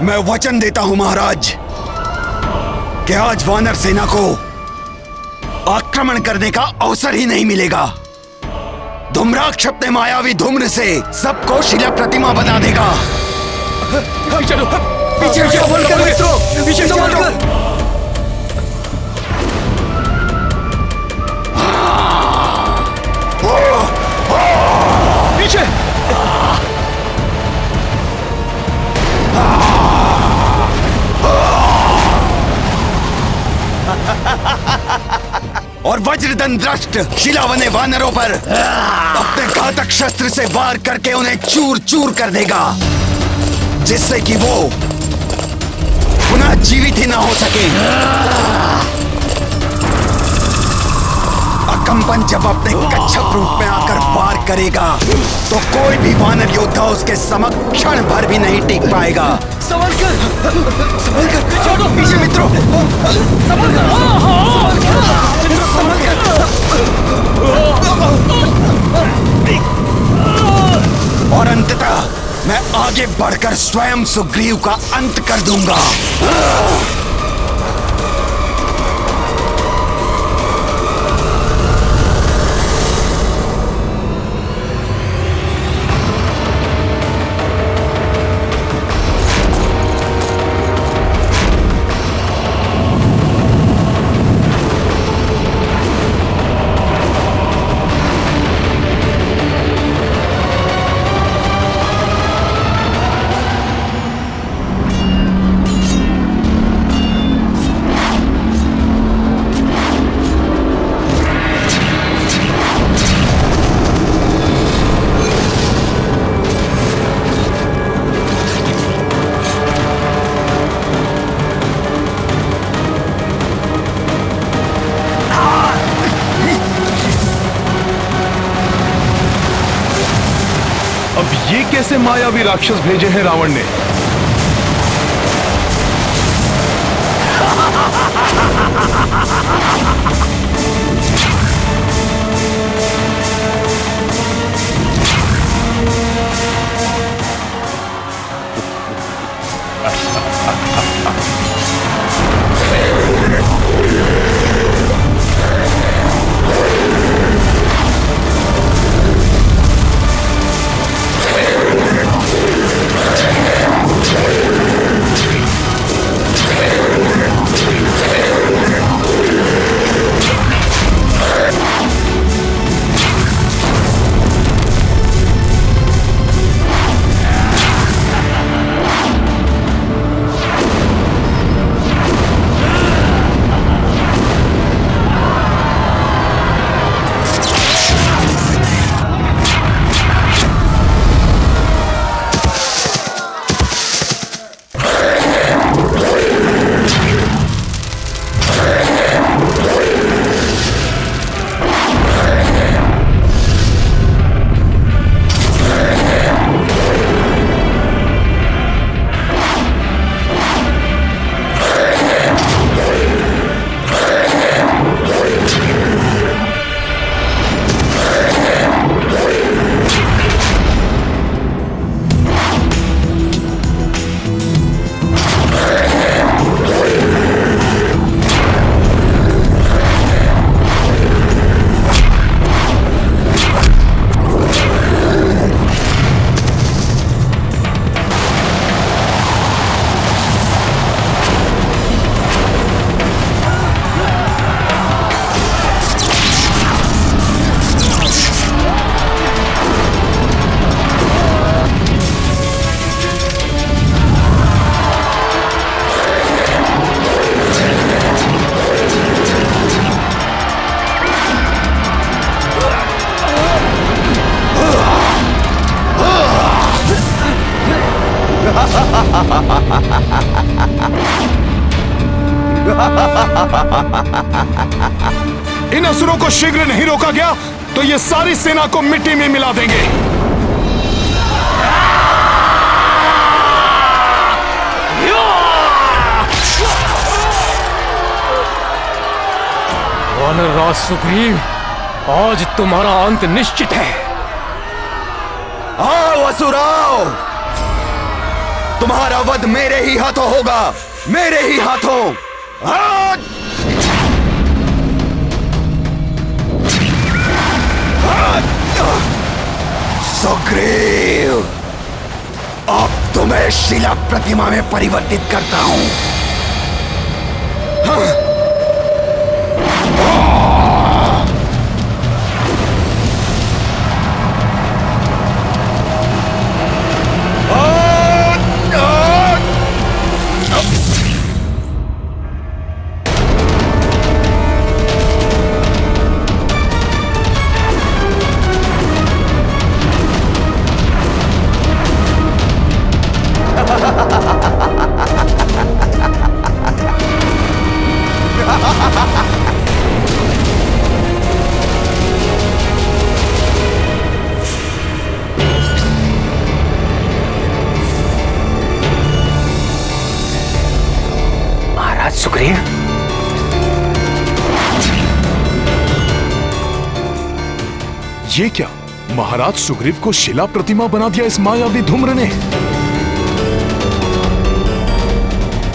मैं वचन देता हूं महाराज कि आज वानर सेना को आक्रमण करने का अवसर ही नहीं मिलेगा। धूम्राक्ष अपने मायावी धूम्र से सबको शिला प्रतिमा बना देगा। चलो पीछे संभल कर मित्रों, पीछे संभल कर। पीछे और वज्रदंड्रष्ट शिलावने वानरों पर अपने घातक शस्त्र से वार करके उन्हें चूर चूर कर देगा, जिससे कि वो पुनः जीवित ही ना हो सके। अकंपन जब अपने कच्छप रूप में आकर वार करेगा तो कोई भी वानर योद्धा उसके समक्ष क्षण भर भी नहीं टिक पाएगा। संभल कर पीछे मित्रों, संभल और अंततः मैं आगे बढ़कर स्वयं सुग्रीव का अंत कर दूंगा। ये कैसे मायावी राक्षस भेजे हैं रावण ने? इन असुरों को शीघ्र नहीं रोका गया तो ये सारी सेना को मिट्टी में मिला देंगे। वानरराज सुग्रीव, आज तुम्हारा अंत निश्चित है। आओ असुराओ, तुम्हारा वध मेरे ही हाथों होगा, मेरे ही हाथों। सुग्रीव, अब तुम्हें शिला प्रतिमा में परिवर्तित करता हूं। महाराज सुग्रीव, ये क्या? महाराज सुग्रीव को शिला प्रतिमा बना दिया इस मायावी धूम्र ने।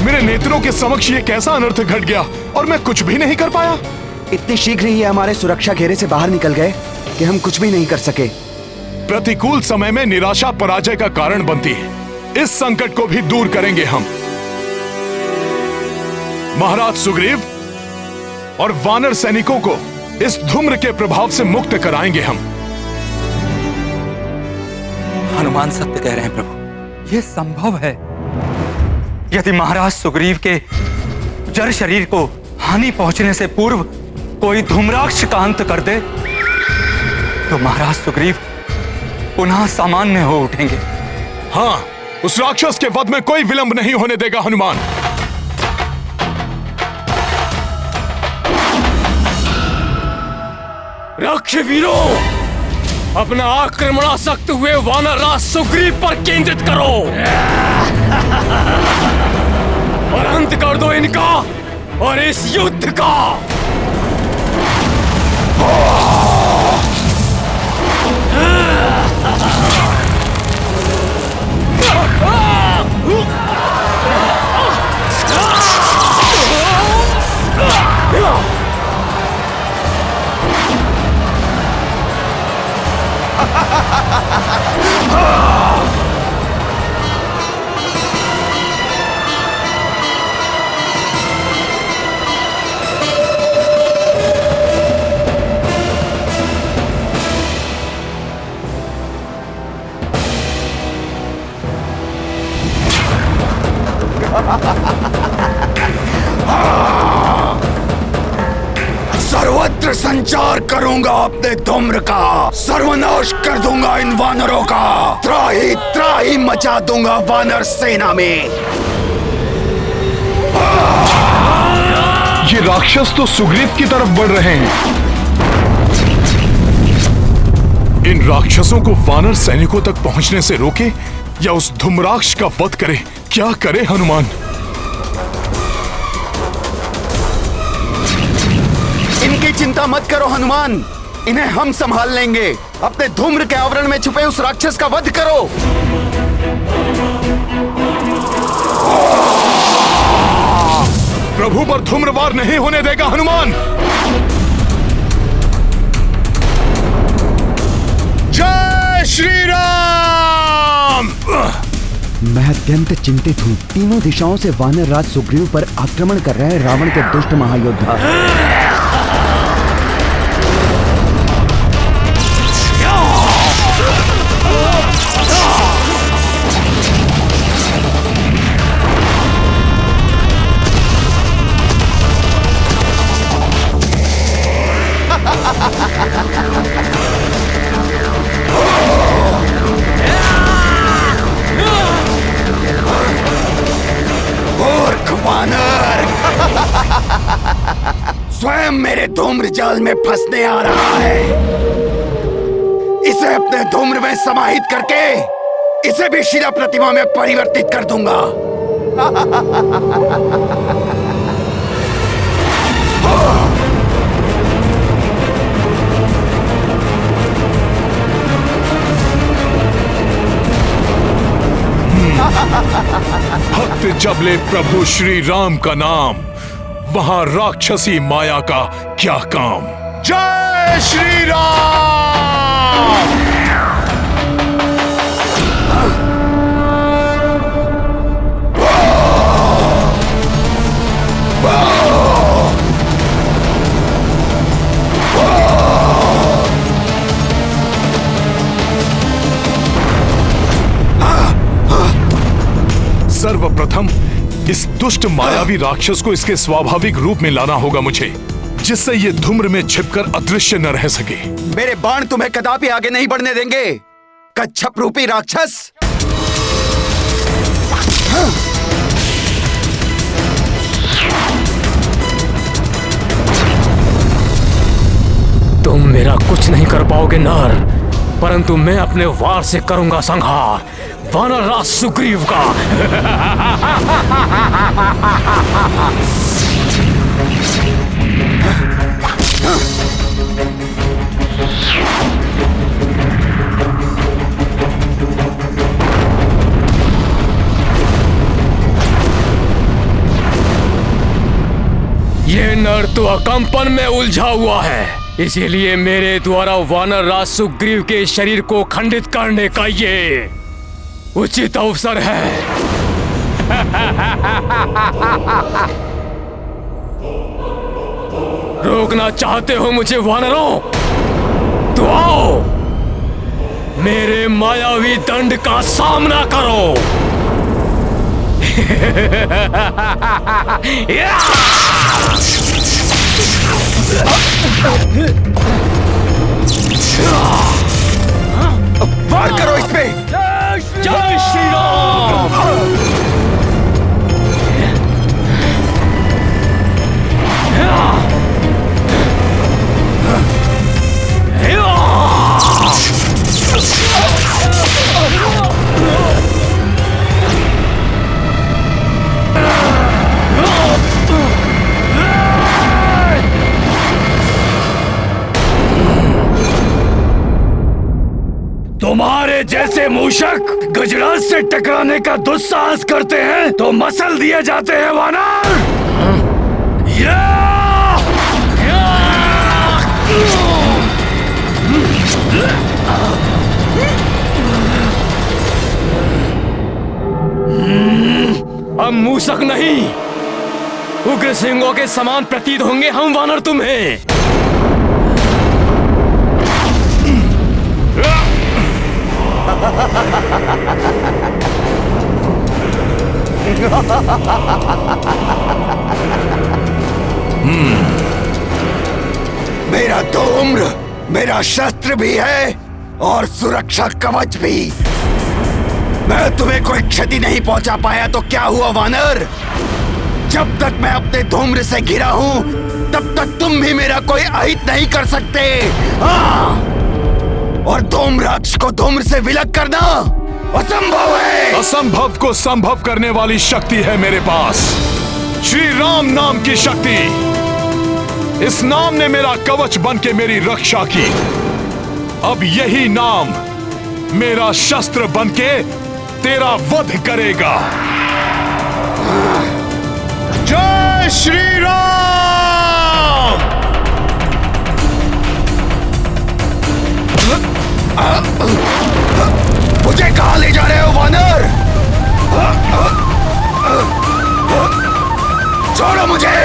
मेरे नेत्रों के समक्ष ये कैसा अनर्थ घट गया और मैं कुछ भी नहीं कर पाया। इतनी शीघ्र ही हमारे सुरक्षा घेरे से बाहर निकल गए कि हम कुछ भी नहीं कर सके। प्रतिकूल समय में निराशा पराजय का कारण बनती है। इस संकट को भी दूर करेंगे हम। महाराज सुग्रीव और वानर सैनिकों को इस धूम्र के प्रभाव से मुक्त कराएंगे हम। हनुमान सत्य कह रहे हैं प्रभु, यह संभव है। यदि महाराज सुग्रीव के जड़ शरीर को हानि पहुंचने से पूर्व कोई धूम्राक्ष का अंत कर दे तो महाराज सुग्रीव पुनः सामान्य हो उठेंगे। हाँ, उस राक्षस के वध में कोई विलंब नहीं होने देगा हनुमान। रक्षवीरों, अपना आक्रमणासक्त हुए वानरराज सुग्रीव पर केंद्रित करो और अंत कर दो इनका और इस युद्ध का। सर्वत्र संचार करूंगा अपने धूम्र का, सर्वनाश कर दूंगा इन वानरों का, त्राही त्राही मचा दूंगा वानर सेना में। ये राक्षस तो सुग्रीव की तरफ बढ़ रहे हैं। इन राक्षसों को वानर सैनिकों तक पहुंचने से रोके या उस धूम्राक्ष का वध करे। क्या करे हनुमान? इनकी चिंता मत करो हनुमान, इन्हें हम संभाल लेंगे। अपने धूम्र के आवरण में छुपे उस राक्षस का वध करो। प्रभु पर धूम्रवार नहीं होने देगा हनुमान। जय श्री राम। मैं अत्यंत चिंतित हूँ। तीनों दिशाओं से वानर राज सुग्रीव पर आक्रमण कर रहे हैं रावण के दुष्ट महायोद्धा। मूर्ख वानर! धूम्र जाल में फंसने आ रहा है। इसे अपने धूम्र में समाहित करके इसे भी शिला प्रतिमा में परिवर्तित कर दूंगा। भक्त जब ले प्रभु श्री राम का नाम, वहां राक्षसी माया का क्या काम। जय श्री राम। सर्वप्रथम इस दुष्ट मायावी राक्षस को इसके स्वाभाविक रूप में लाना होगा मुझे, जिससे ये धूम्र में छिपकर अदृश्य न रह सके। मेरे बाण तुम्हें कदापि आगे नहीं बढ़ने देंगे, कच्छप रूपी राक्षस। तुम मेरा कुछ नहीं कर पाओगे नर, परंतु मैं अपने वार से करूंगा संहार वानर राज सुग्रीव का। ये नर तो अकंपन में उलझा हुआ है, इसीलिए मेरे द्वारा वानर राज सुग्रीव के शरीर को खंडित करने का ये उचित अवसर है। रोकना चाहते हो मुझे वानरों? तो आओ, मेरे मायावी दंड का सामना करो। वार करो इस पे। जय श्री राम। तुम्हारे जैसे मूषक गजराज से टकराने का दुस्साहस करते हैं तो मसल दिए जाते हैं वानर। अब मूषक नहीं, उग्र सिंहों के समान प्रतीत होंगे हम वानर तुम्हें। मेरा धूम्र मेरा शस्त्र भी है और सुरक्षा कवच भी। मैं तुम्हें कोई क्षति नहीं पहुंचा पाया तो क्या हुआ वानर? जब तक मैं अपने धूम्र से घिरा हूं तब तक तुम भी मेरा कोई अहित नहीं कर सकते। और धूम्राक्ष को धूम्र से विलग करना असंभव है। असंभव को संभव करने वाली शक्ति है मेरे पास, श्री राम नाम की शक्ति। इस नाम ने मेरा कवच बन के मेरी रक्षा की। अब यही नाम मेरा शस्त्र बन के तेरा वध करेगा। जय श्री राम। मुझे कहां ले जा रहे हो वानर? छोड़ो मुझे।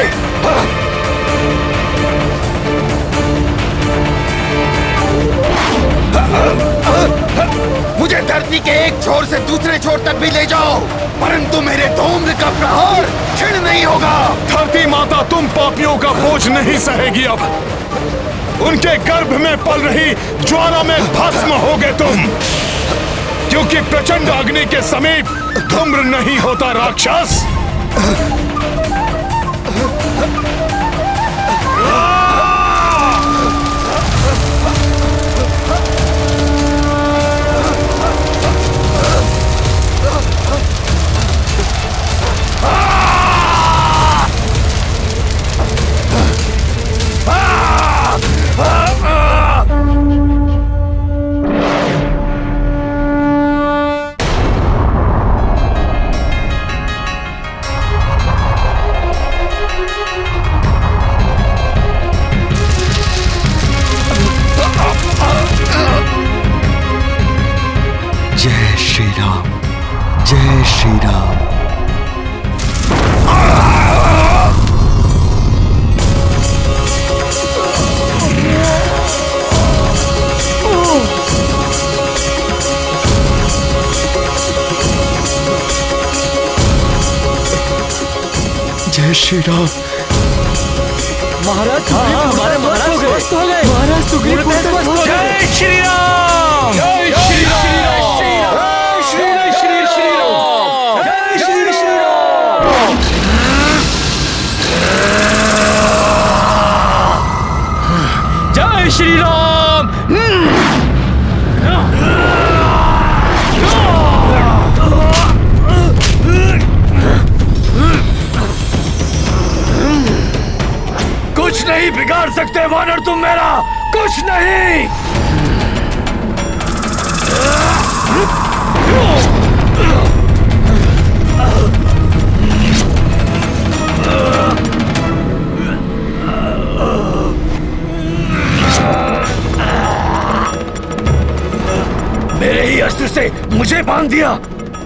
मुझे धरती के एक छोर से दूसरे छोर तक भी ले जाओ, परंतु मेरे धूम्र का प्रहार क्षीण नहीं होगा। धरती माता तुम पापियों का बोझ नहीं सहेगी। अब उनके गर्भ में पल रही ज्वाला में भस्म होगे तुम, क्योंकि प्रचंड अग्नि के समीप धूम्र नहीं होता राक्षस। श्री राम, जय श्री राम। जय श्री राम। महाराज हमारे महाराज स्वस्थ हो गए। महाराज सुग्रीव स्वस्थ हो गए। जय श्री राम, जय श्री राम, जय श्री राम, जय श्री राम। जय श्री राम। कुछ नहीं बिगाड़ सकते वानर तुम मेरा, कुछ नहीं। मेरे ही अस्त्र से मुझे बांध दिया,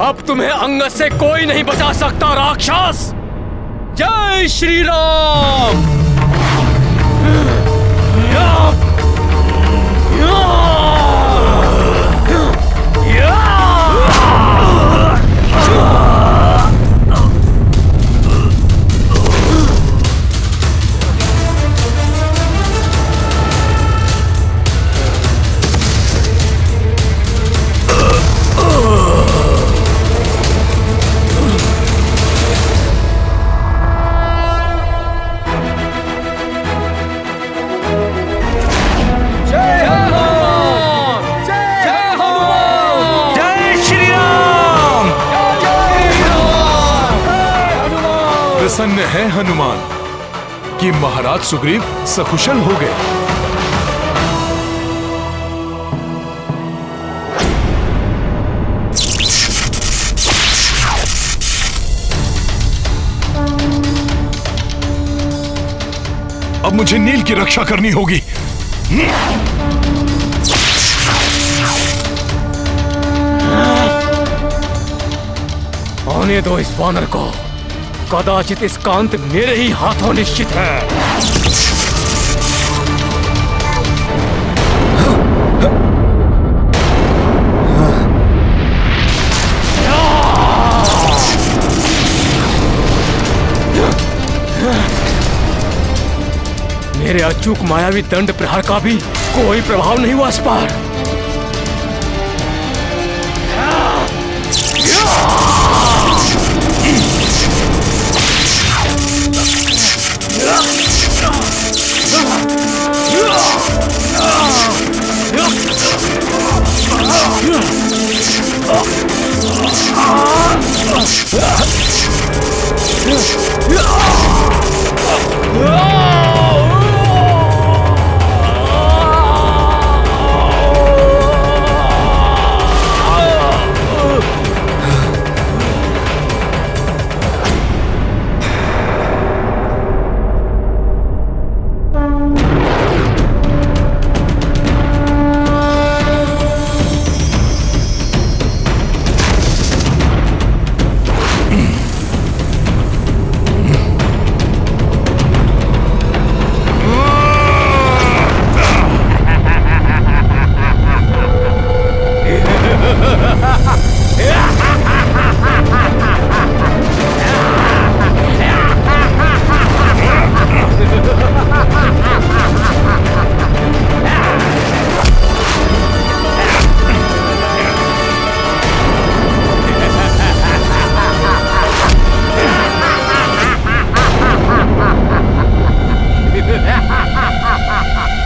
अब तुम्हें अंगद से कोई नहीं बचा सकता राक्षस। जय श्री राम। प्रसन्न है हनुमान कि महाराज सुग्रीव सकुशल हो गए। अब मुझे नील की रक्षा करनी होगी। आने दो इस वानर को, कदाचित इसका अंत मेरे ही हाथों निश्चित है। मेरे अचूक मायावी दंड प्रहार का भी कोई प्रभाव नहीं हुआ इस पर।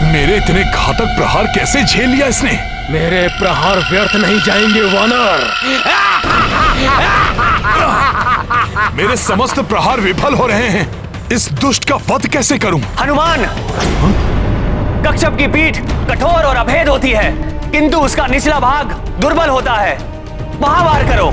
मेरे इतने घातक प्रहार कैसे झेल लिया इसने? मेरे प्रहार व्यर्थ नहीं जाएंगे वानर। मेरे समस्त प्रहार विफल हो रहे हैं। इस दुष्ट का वध कैसे करूं? हनुमान, कच्छप की पीठ कठोर और अभेद होती है, किंतु उसका निचला भाग दुर्बल होता है। वहां वार करो।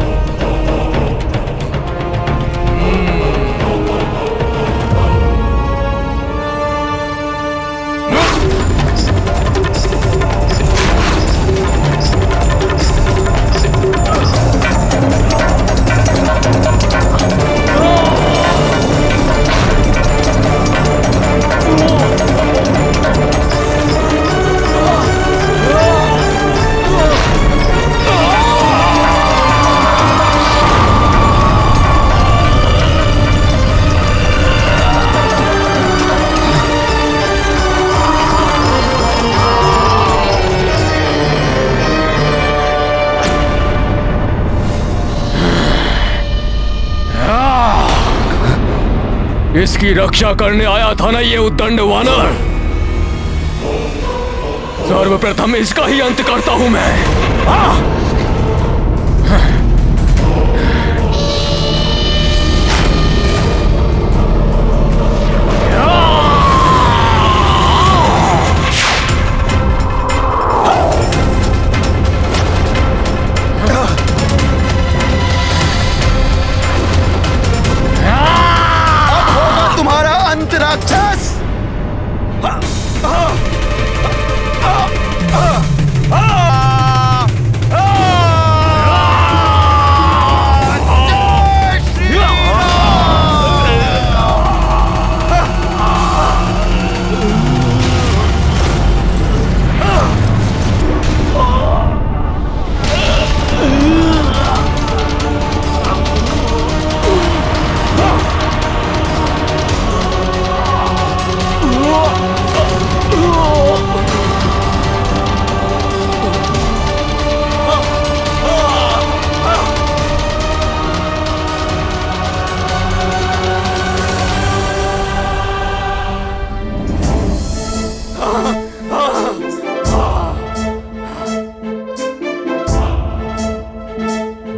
इसकी रक्षा करने आया था ना ये उद्दंड वानर। सर्वप्रथम इसका ही अंत करता हूं मैं। तुम्हारा अंत राक्षस।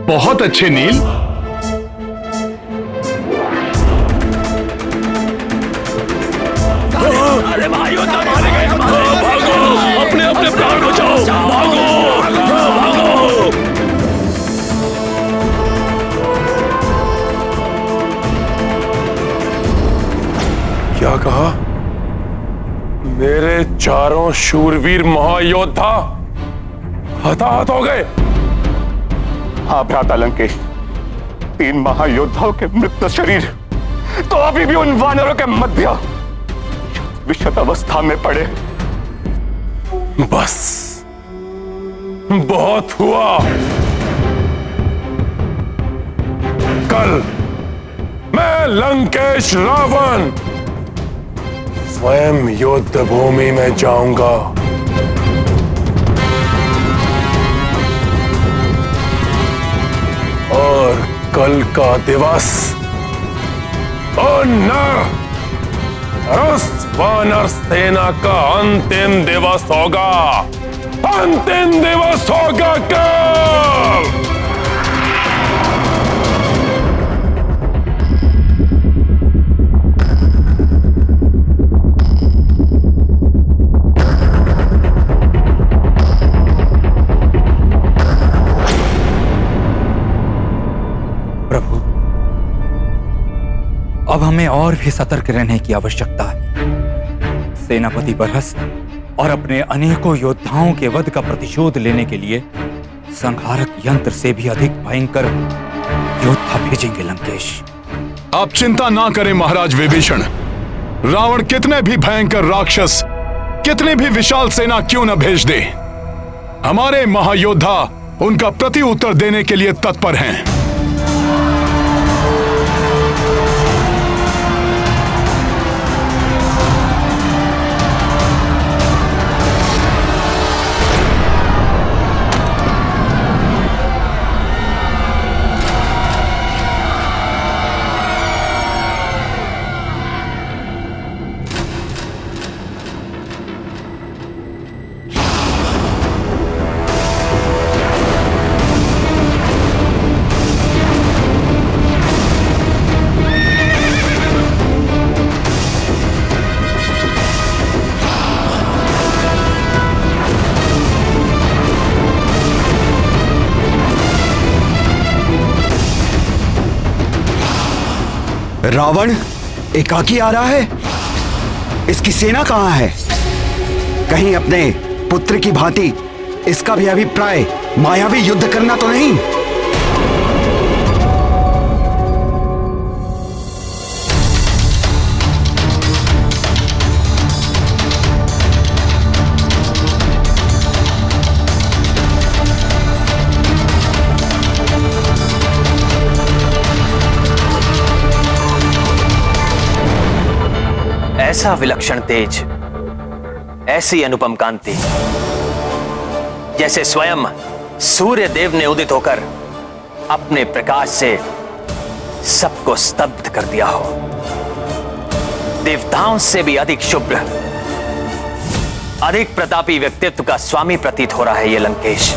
बहुत अच्छे नील। अरे भाइयों, भागो, अपने अपने प्राण बचाओ, भागो, भागो। क्या कहा? मेरे चारों शूरवीर महायोद्धा हताहत हो गए। हाँ भ्राता लंकेश, 3 महायोद्धाओं के मृत शरीर तो अभी भी उन वानरों के मध्य विशत अवस्था में पड़े। बस बहुत हुआ। कल मैं लंकेश रावण स्वयं युद्ध भूमि में जाऊंगा। और कल का दिवस उन वानर सेना का अंतिम दिवस होगा। अंतिम दिवस होगा कल। अब हमें और भी सतर्क रहने की आवश्यकता है। सेनापति बरहस्त और अपने अनेकों योद्धाओं के वध का प्रतिशोध लेने के लिए संहारक यंत्र से भी अधिक भयंकर योद्धा भेजेंगे लंकेश। आप चिंता ना करें महाराज विभीषण। रावण कितने भी भयंकर राक्षस, कितनी भी विशाल सेना क्यों न भेज दे, हमारे महायोद्धा उनका प्रति उत्तर देने के लिए तत्पर हैं। रावण एकाकी आ रहा है। इसकी सेना कहां है? कहीं अपने पुत्र की भांति इसका भी अभिप्राय मायावी युद्ध करना तो नहीं? ऐसा विलक्षण तेज, ऐसी अनुपम कांति, जैसे स्वयं सूर्य देव ने उदित होकर अपने प्रकाश से सबको स्तब्ध कर दिया हो। देवताओं से भी अधिक शुभ्र, अधिक प्रतापी व्यक्तित्व का स्वामी प्रतीत हो रहा है ये लंकेश।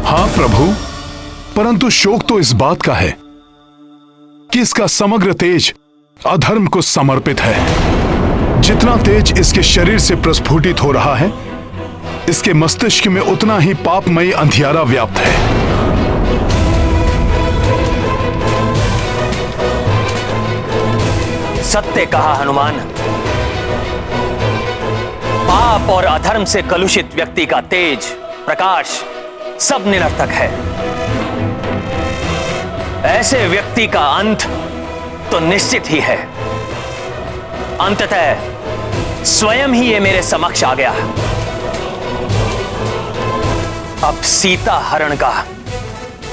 हाँ प्रभु, परंतु शोक तो इस बात का है कि इसका समग्र तेज अधर्म को समर्पित है। जितना तेज इसके शरीर से प्रस्फुटित हो रहा है, इसके मस्तिष्क में उतना ही पापमयी अंधियारा व्याप्त है। सत्य कहा हनुमान। पाप और अधर्म से कलुषित व्यक्ति का तेज, प्रकाश सब निरर्थक है। ऐसे व्यक्ति का अंत तो निश्चित ही है। अंततः स्वयं ही ये मेरे समक्ष आ गया। अब सीता हरण का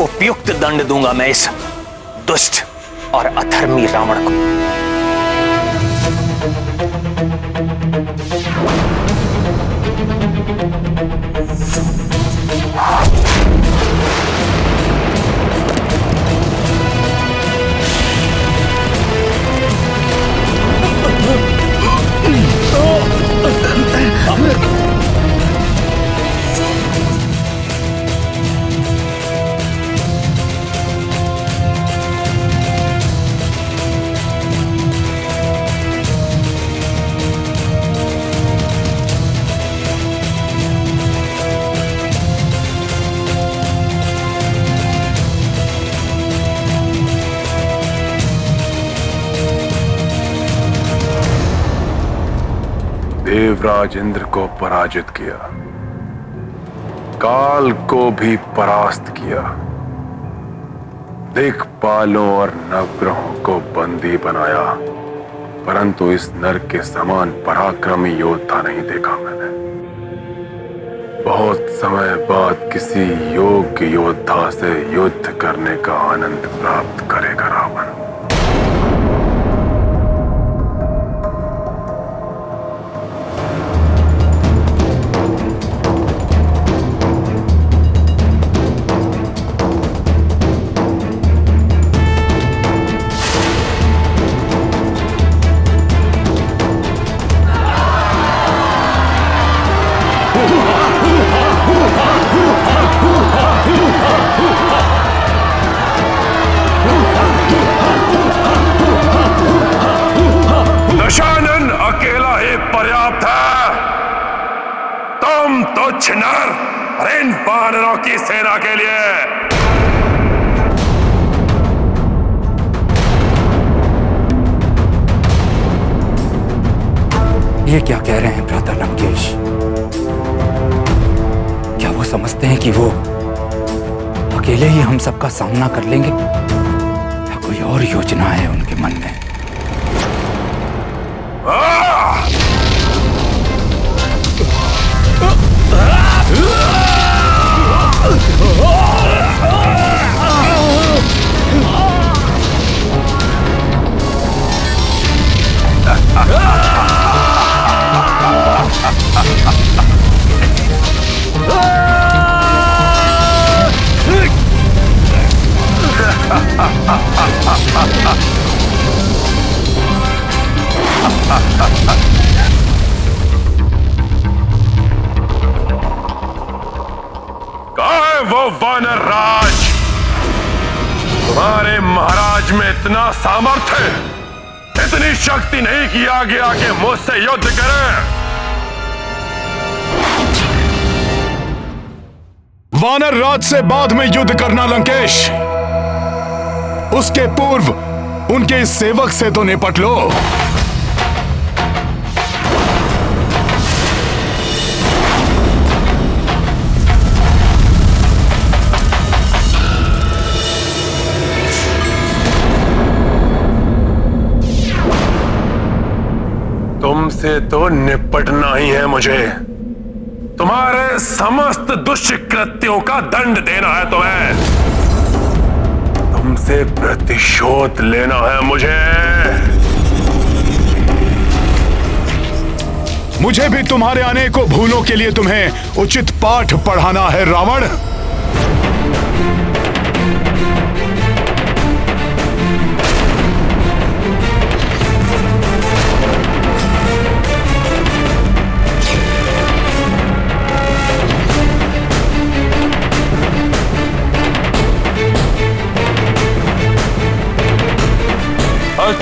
उपयुक्त दंड दूंगा मैं इस दुष्ट और अधर्मी रावण को। देवराज इंद्र को पराजित किया, काल को भी परास्त किया, दिक्पालों और नवग्रहों को बंदी बनाया, परंतु इस नर के समान पराक्रमी योद्धा नहीं देखा मैंने। बहुत समय बाद किसी योग्य योद्धा से युद्ध करने का आनंद प्राप्त करेगा रावण। दशानन अकेला ही पर्याप्त है। तुम तुच्छ नर और इन वानरों की सेना के लिए। ये क्या कह रहे हैं भ्राता लंकेश? क्या वो समझते हैं कि वो अकेले ही हम सबका सामना कर लेंगे, या कोई और योजना है उनके मन में? वो वानर राज, तुम्हारे महाराज में इतना सामर्थ्य, इतनी शक्ति नहीं कि आगे आके मुझसे युद्ध करें। वानर राज से बाद में युद्ध करना लंकेश, उसके पूर्व उनके इस सेवक से तो निपट लो। तुमसे तो निपटना ही है मुझे। तुम्हारे समस्त दुष्कृत्यों का दंड देना है तुम्हें। तुमसे प्रतिशोध लेना है मुझे। मुझे भी तुम्हारे अनेकों भूलों के लिए तुम्हें उचित पाठ पढ़ाना है रावण।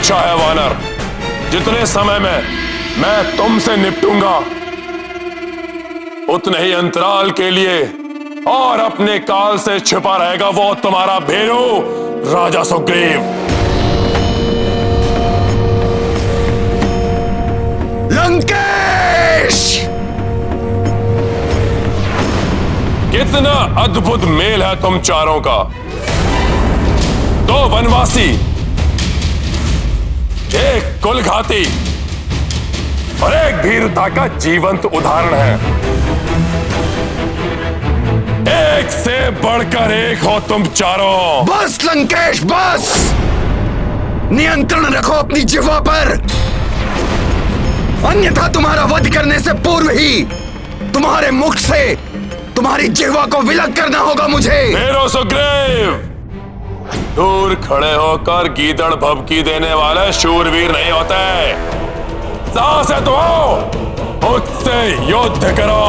अच्छा है वानर, जितने समय में मैं तुमसे निपटूंगा उतने ही अंतराल के लिए और अपने काल से छिपा रहेगा वो तुम्हारा भेरू राजा सुग्रीव। लंकेश! कितना अद्भुत मेल है तुम चारों का। दो वनवासी, एक कुलघाती और एक भीरुता का जीवंत उदाहरण है। एक से बढ़कर एक हो तुम चारों। बस लंकेश बस! नियंत्रण रखो अपनी जिह्वा पर, अन्यथा तुम्हारा वध करने से पूर्व ही तुम्हारे मुख से तुम्हारी जिह्वा को विलग करना होगा मुझे। मेरो सुग्रीव, दूर खड़े होकर गीदड़ भभकी देने वाले शूरवीर नहीं होते। साहस है तो आओ, मुझसे युद्ध करो।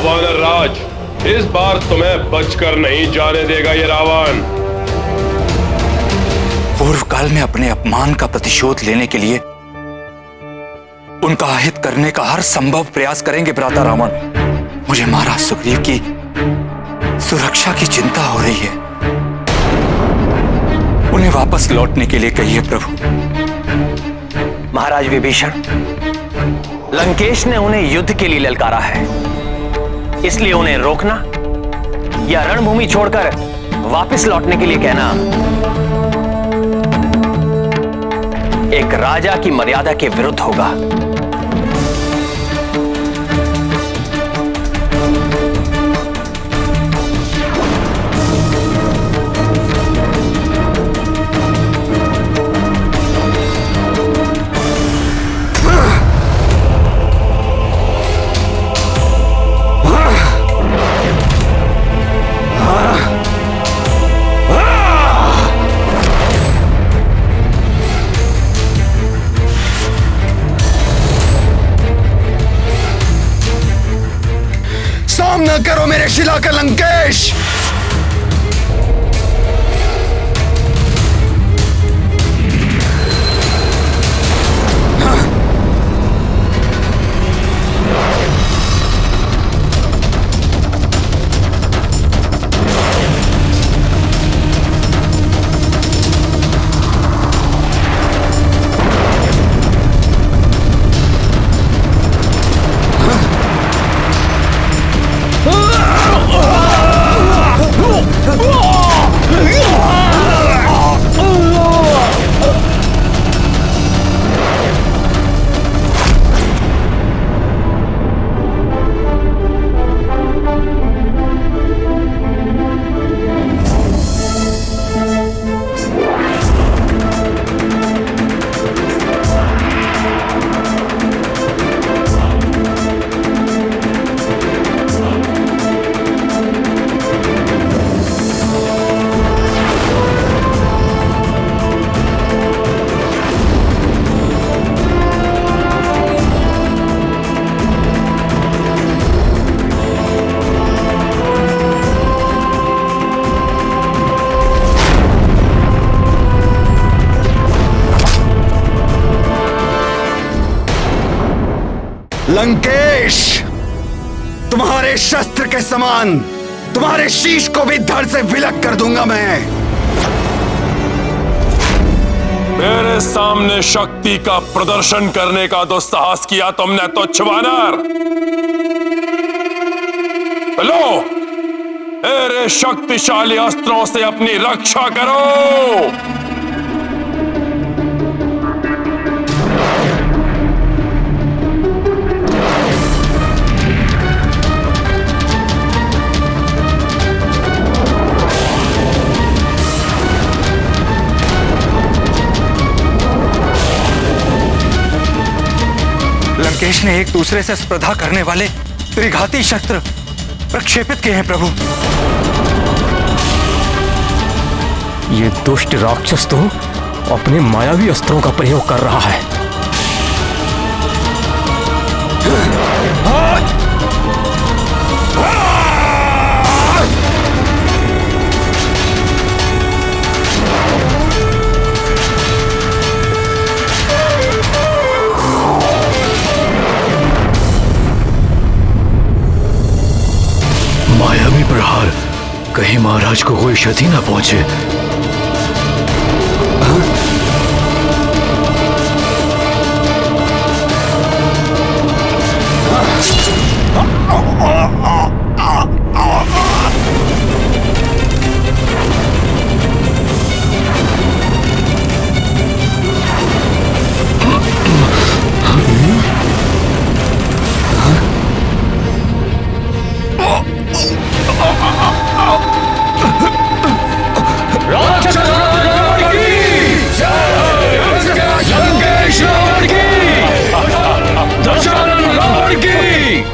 वानर राज, इस बार तुम्हें बचकर नहीं जाने देगा ये रावण। पूर्व काल में अपने अपमान का प्रतिशोध लेने के लिए उनका अहित करने का हर संभव प्रयास करेंगे भ्राता रावण। मुझे महाराज सुग्रीव की सुरक्षा की चिंता हो रही है। उन्हें वापस लौटने के लिए कहिए प्रभु। महाराज विभीषण, लंकेश ने उन्हें युद्ध के लिए ललकारा है, इसलिए उन्हें रोकना या रणभूमि छोड़कर वापस लौटने के लिए कहना एक राजा की मर्यादा के विरुद्ध होगा। सामना करो मेरे शिला का लंकेश। लंकेश, तुम्हारे शस्त्र के समान तुम्हारे शीश को भी धड़ से विलग कर दूंगा मैं। मेरे सामने शक्ति का प्रदर्शन करने का दुस्साहस किया तुमने तो वानर। लो, मेरे शक्तिशाली अस्त्रों से अपनी रक्षा करो। लंकेश ने एक दूसरे से स्पर्धा करने वाले त्रिघाती शस्त्र प्रक्षेपित किए हैं प्रभु। ये दुष्ट राक्षस तो अपने मायावी अस्त्रों का प्रयोग कर रहा है। मायावी प्रहार, कहीं महाराज को कोई क्षति न पहुंचे।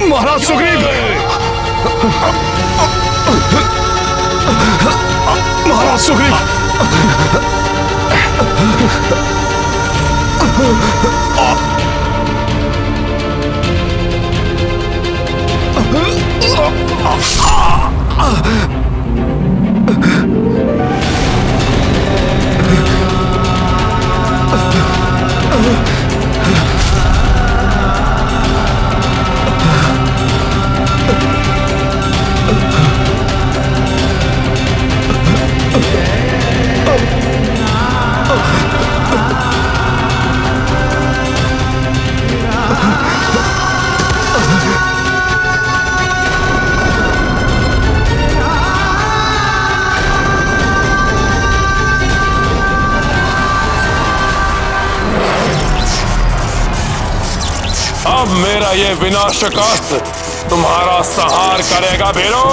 महाराज सुग्रीव, महाराज सुग्रीव, अब मेरा ये विनाशक अस्त्र तुम्हारा संहार करेगा भीरो।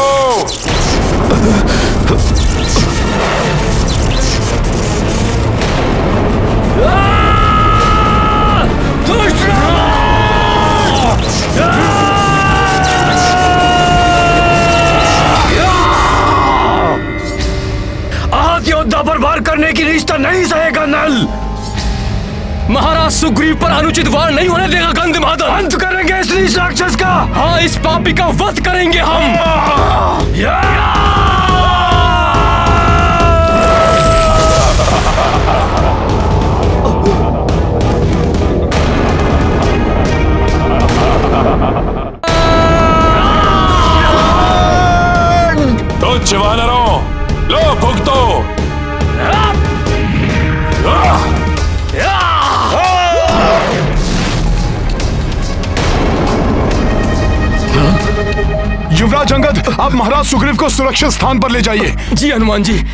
आज योद्धा पर वार करने की रिश्ता नहीं सहेगा नल। महाराज सुग्रीव पर अनुचित वार नहीं होने देगा गंधमादन। अंत करेंगे इस नीच राक्षस का। हाँ, इस पापी का वध करेंगे हम। तुच्छ वानरों, लो भुगतो। युवराज अंगद, आप महाराज सुग्रीव को सुरक्षित स्थान पर ले जाइए। जी हनुमान जी।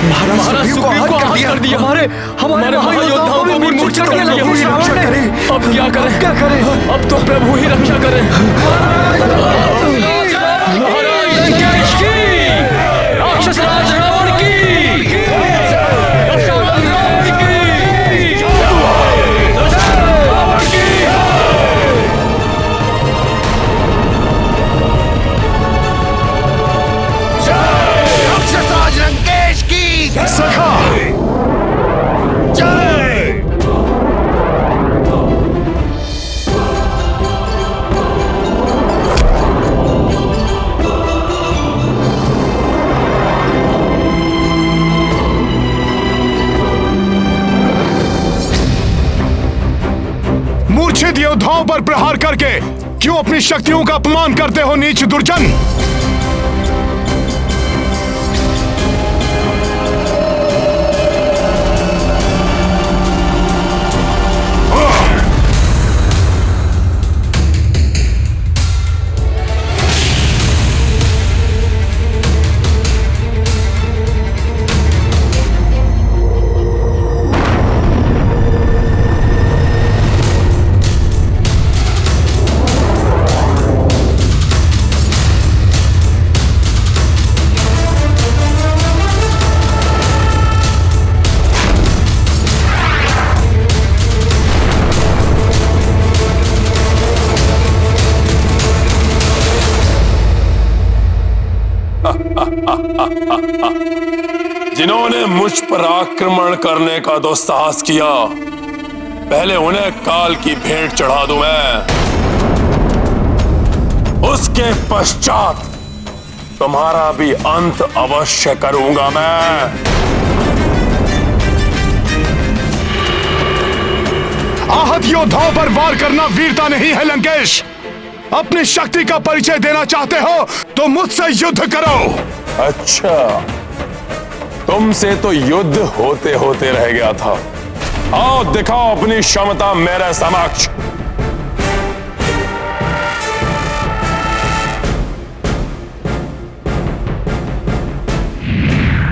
महाराज सुग्रीव को आहत कर दिया। हमारे महायोद्धाओं को भी मूर्छित कर दिया। अब क्या करें? अब तो प्रभु ही रक्षा करें। महाराज लंकेश की, राक्षस राज रावण की, सखा जय। योद्धाओं पर प्रहार करके क्यों अपनी शक्तियों का अपमान करते हो नीच दुर्जन? जिन्होंने मुझ पर आक्रमण करने का दुस्साहस किया, पहले उन्हें काल की भेंट चढ़ा दूं मैं। उसके पश्चात तुम्हारा भी अंत अवश्य करूंगा मैं। आहत योद्धाओं पर वार करना वीरता नहीं है लंकेश। अपनी शक्ति का परिचय देना चाहते हो तो मुझसे युद्ध करो। अच्छा, तुमसे तो युद्ध होते होते रह गया था। आओ दिखाओ अपनी क्षमता मेरे समक्ष।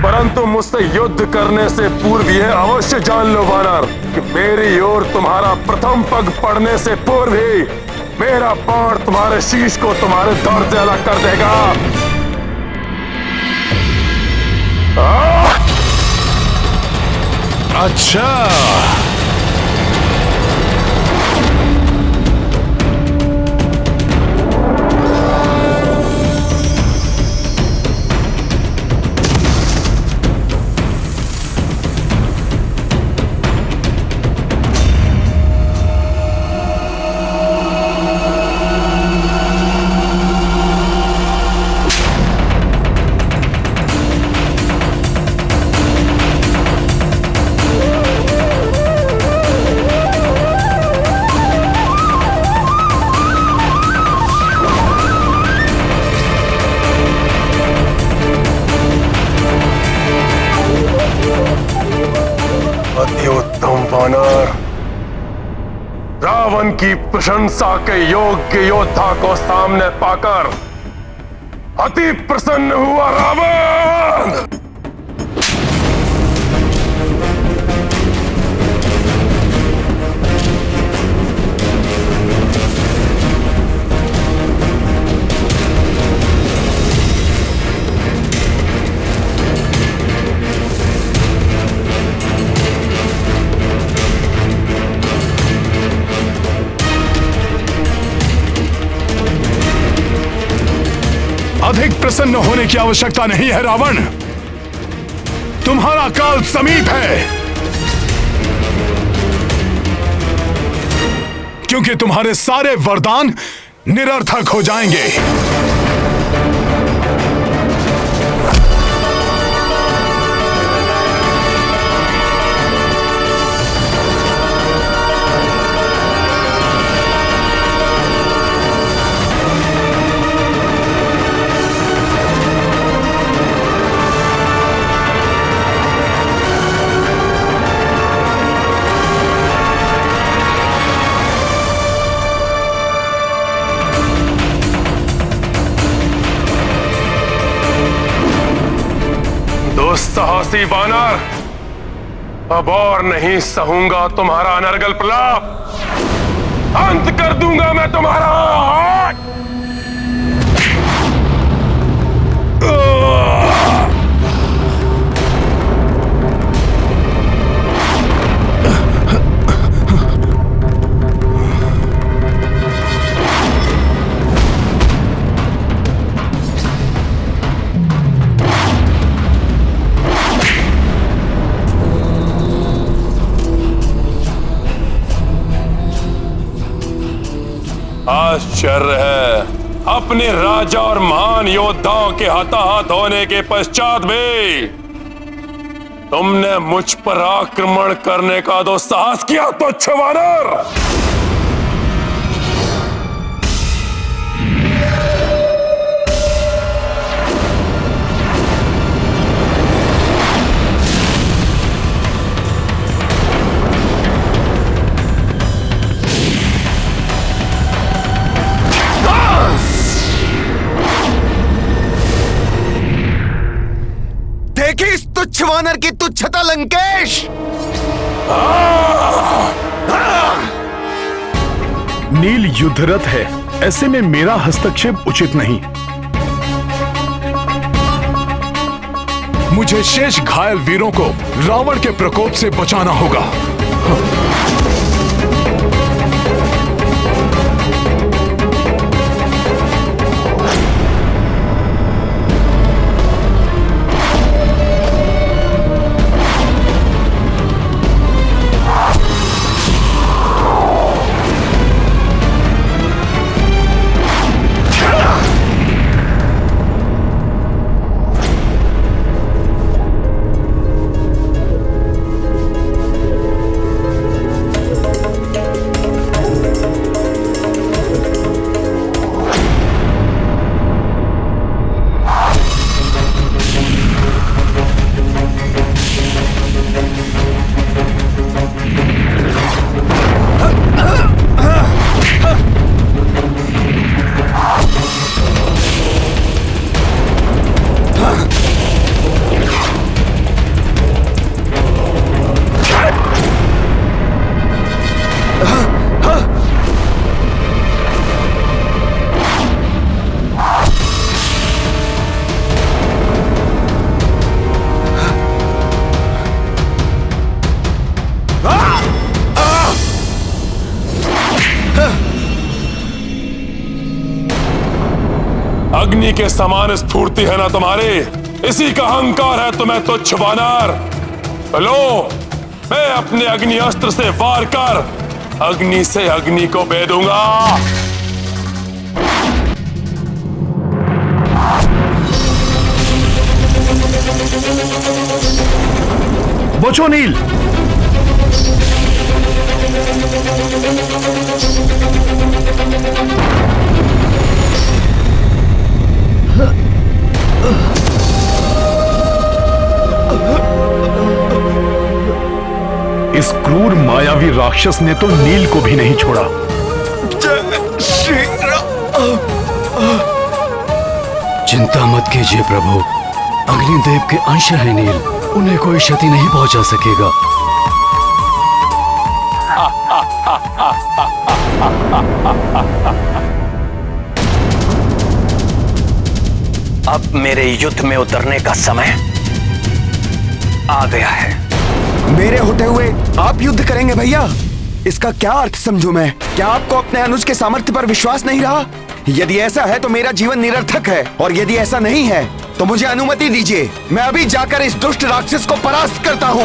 परंतु मुझसे युद्ध करने से पूर्व यह अवश्य जान लो वानर कि मेरी ओर तुम्हारा प्रथम पग पड़ने से पूर्व ही मेरा बाण तुम्हारे शीश को तुम्हारे दौर से अलग कर देगा। अच्छा, रावण की प्रशंसा के योग्य योद्धा को सामने पाकर अति प्रसन्न हुआ रावण। अधिक प्रसन्न होने की आवश्यकता नहीं है रावण। तुम्हारा काल समीप है, क्योंकि तुम्हारे सारे वरदान निरर्थक हो जाएंगे। साहसी वानर, अब और नहीं सहूंगा तुम्हारा अनर्गल प्रलाप। अंत कर दूंगा मैं तुम्हारा। आश्चर्य है, अपने राजा और महान योद्धाओं के हताहत होने के पश्चात भी तुमने मुझ पर आक्रमण करने का दुस्साहस किया। तुच्छ वानर, तुच्छ वानर की तुच्छता लंकेश। नील युद्धरत है, ऐसे में मेरा हस्तक्षेप उचित नहीं। मुझे शेष घायल वीरों को रावण के प्रकोप से बचाना होगा। अग्नि के समान स्फूर्ति है ना तुम्हारे, इसी का अहंकार है तुम्हें तुच्छ वानर। लो, मैं अपने अग्नि अस्त्र से वार कर अग्नि से अग्नि को भेदूंगा। बचो नील। इस क्रूर मायावी राक्षस ने तो नील को भी नहीं छोड़ा। चिंता मत कीजिए प्रभु, अग्निदेव के अंश है नील, उन्हें कोई क्षति नहीं पहुंचा सकेगा। अब मेरे युद्ध में उतरने का समय आ गया है। मेरे होते हुए आप युद्ध करेंगे भैया? इसका क्या अर्थ समझूं मैं? क्या आपको अपने अनुज के सामर्थ्य पर विश्वास नहीं रहा? यदि ऐसा है तो मेरा जीवन निरर्थक है, और यदि ऐसा नहीं है तो मुझे अनुमति दीजिए, मैं अभी जाकर इस दुष्ट राक्षस को परास्त करता हूं।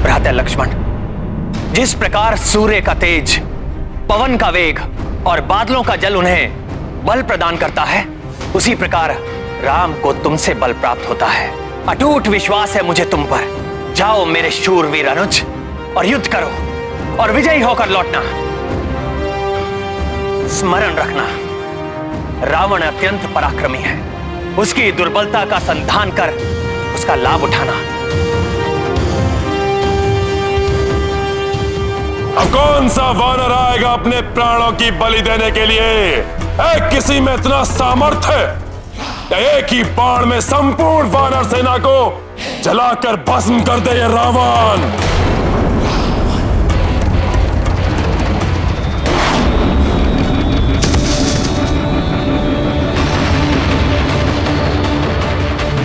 भ्राता लक्ष्मण, जिस प्रकार सूर्य का तेज, पवन का वेग और बादलों का जल उन्हें बल प्रदान करता है, उसी प्रकार राम को तुमसे बल प्राप्त होता है। अटूट विश्वास है मुझे तुम पर। जाओ मेरे शूरवीर अनुज, और युद्ध करो और विजयी होकर लौटना। स्मरण रखना, रावण अत्यंत पराक्रमी है। उसकी दुर्बलता का संधान कर उसका लाभ उठाना। अब कौन सा वानर आएगा अपने प्राणों की बलि देने के लिए? किसी में इतना सामर्थ्य या एक ही बाण में संपूर्ण वानर सेना को जलाकर भस्म कर दे ये रावण।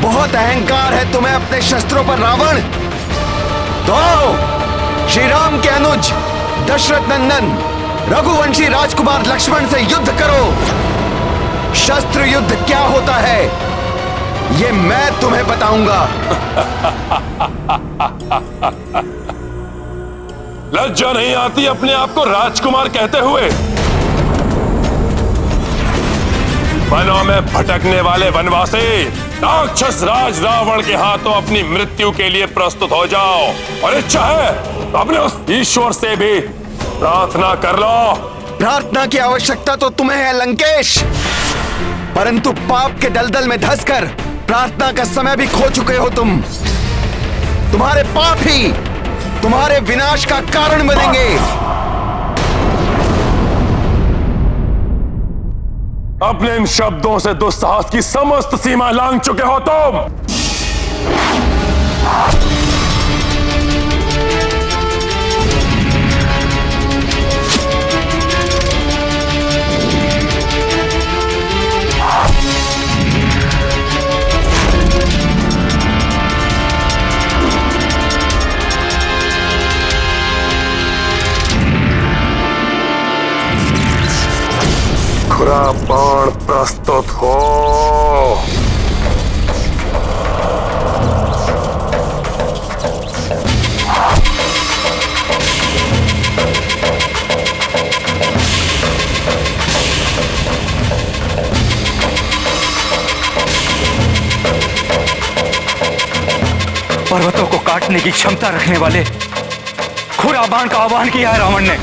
बहुत अहंकार है तुम्हें अपने शस्त्रों पर रावण। तो आओ, श्री राम के अनुज दशरथ नंदन रघुवंशी राजकुमार लक्ष्मण से युद्ध करो। शस्त्र युद्ध क्या होता है ये मैं तुम्हें बताऊंगा। लज्जा नहीं आती अपने आप को राजकुमार कहते हुए? वनों में भटकने वाले वनवासी, राक्षस राज रावण के हाथों अपनी मृत्यु के लिए प्रस्तुत हो जाओ, और इच्छा है तो अपने उस ईश्वर से भी प्रार्थना कर लो। प्रार्थना की आवश्यकता तो तुम्हें है लंकेश, परंतु पाप के दलदल में धंसकर प्रार्थना का समय भी खो चुके हो तुम। तुम्हारे पाप ही तुम्हारे विनाश का कारण बनेंगे। अपने इन शब्दों से दुस्साहस की समस्त सीमा लांघ चुके हो तुम। खुरा बाण प्रस्तुत हो। पर्वतों को काटने की क्षमता रखने वाले खुरा बाण का आह्वान किया है रावण ने।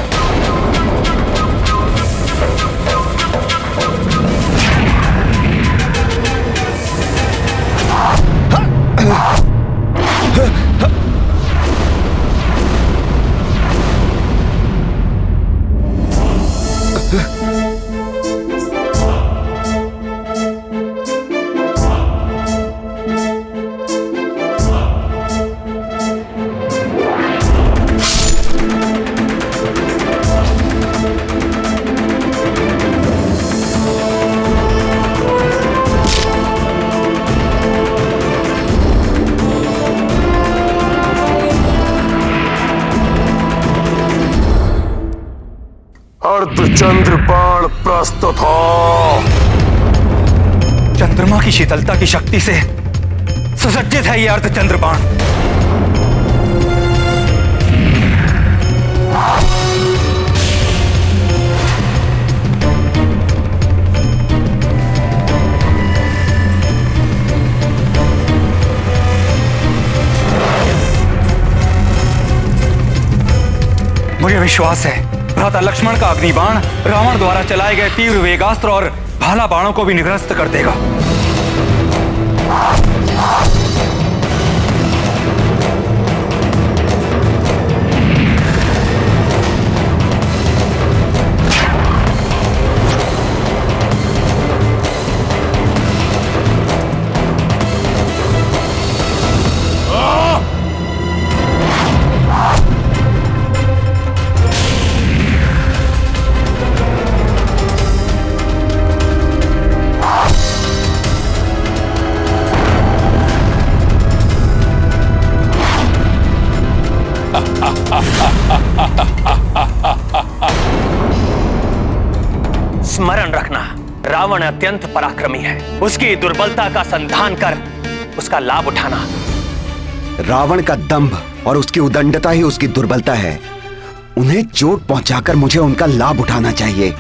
अर्धचंद्र बाण प्रस्तुत हो। चंद्रमा की शीतलता की शक्ति से सुसज्जित है यह अर्धचंद्र बाण। मुझे विश्वास है भ्राता लक्ष्मण का अग्निबाण रावण द्वारा चलाए गए तीव्र वेगास्त्र और भाला बाणों को भी निरस्त कर देगा। स्मरण रखना, रावण अत्यंत पराक्रमी है। उसकी दुर्बलता का संधान कर उसका लाभ उठाना। रावण का दंभ और उसकी उदंडता ही उसकी दुर्बलता है। उन्हें चोट पहुंचाकर मुझे उनका लाभ उठाना चाहिए।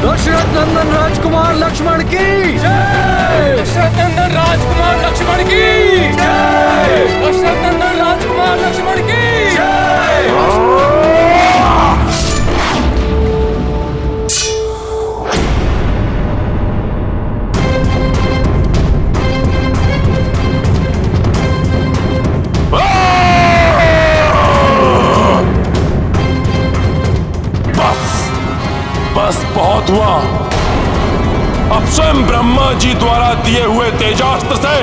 दशरथ नंदन राजकुमार लक्ष्मण की जय। दशरथ नंदन राजकुमार लक्ष्मण की जय। दशरथ नंदन राजकुमार लक्ष्मण की जय। बस बहुत हुआ। अब स्वयं ब्रह्मा जी द्वारा दिए हुए तेजास्त्र से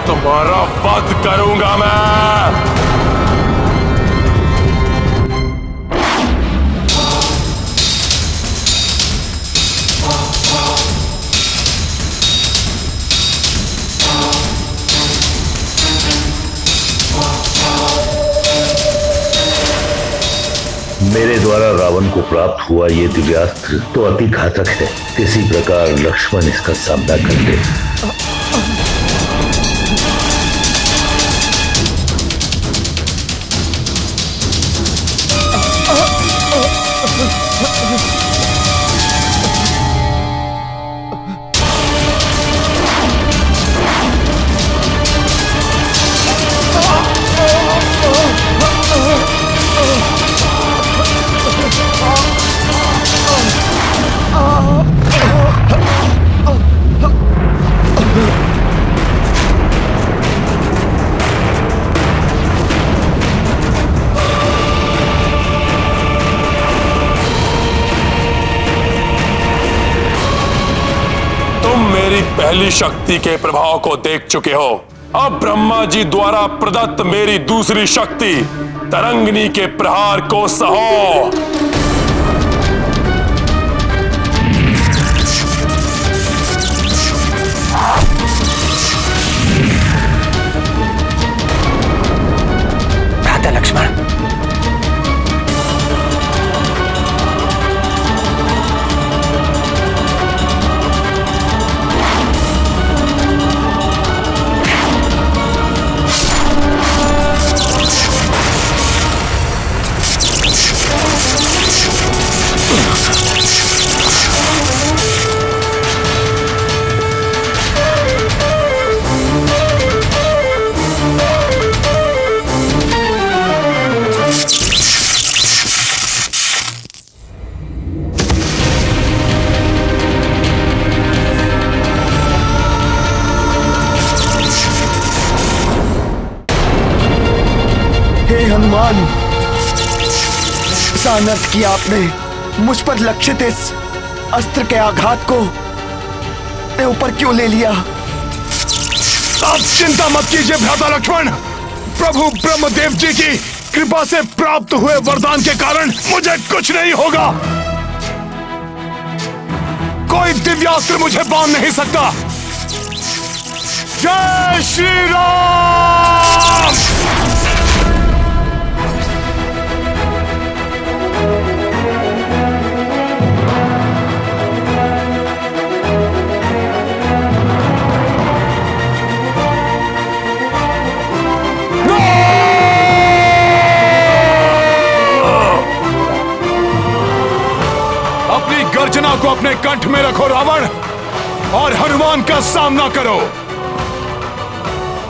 तुम्हारा वध करूंगा मैं। मेरे द्वारा रावण को प्राप्त हुआ ये दिव्यास्त्र तो अति घातक है। किसी प्रकार लक्ष्मण इसका सामना कर ले। पहली शक्ति के प्रभाव को देख चुके हो। अब ब्रह्मा जी द्वारा प्रदत्त मेरी दूसरी शक्ति तरंगिनी के प्रहार को सहो। भ्राता लक्ष्मण, हनुमान, ऐसा अनर्थ किया आपने। मुझ पर लक्षित इस अस्त्र के आघात को ऊपर क्यों ले लिया? आप चिंता मत कीजिए भ्राता लक्ष्मण। प्रभु ब्रह्मदेव जी की कृपा से प्राप्त हुए वरदान के कारण मुझे कुछ नहीं होगा। कोई दिव्यास्त्र मुझे बांध नहीं सकता। जय श्री राम। अपनी गर्जना को अपने कंठ में रखो रावण, और हनुमान का सामना करो।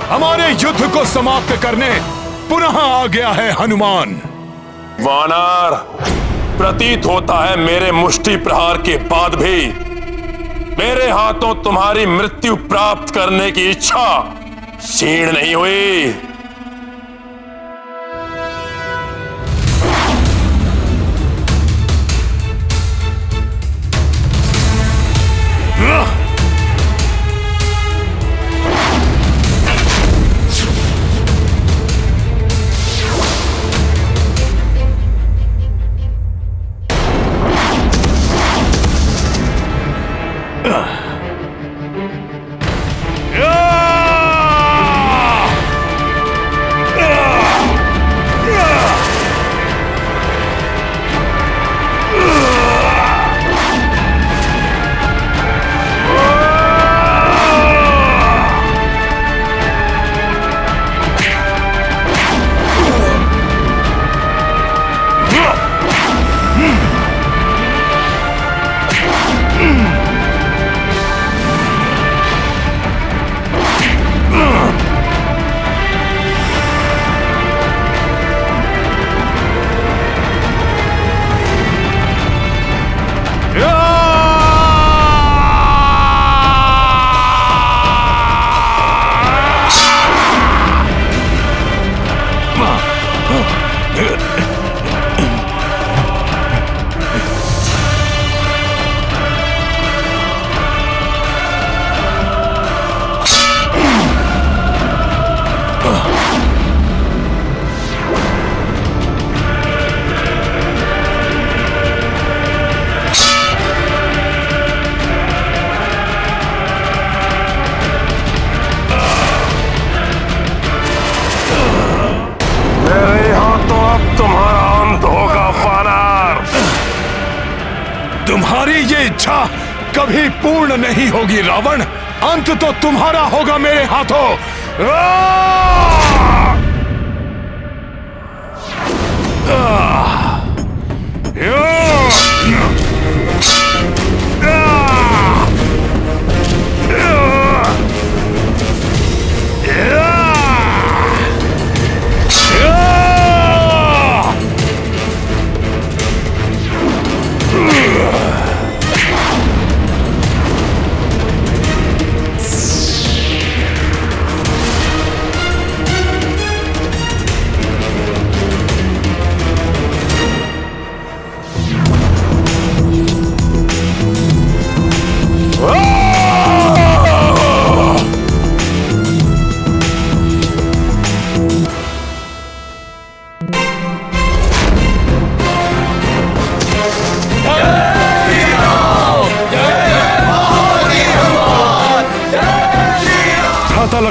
हमारे युद्ध को समाप्त करने पुनः आ गया है हनुमान। वानर, प्रतीत होता है मेरे मुष्टि प्रहार के बाद भी मेरे हाथों तुम्हारी मृत्यु प्राप्त करने की इच्छा क्षीण नहीं हुई। तुम्हारी ये इच्छा कभी पूर्ण नहीं होगी रावण। अंत तो तुम्हारा होगा मेरे हाथों।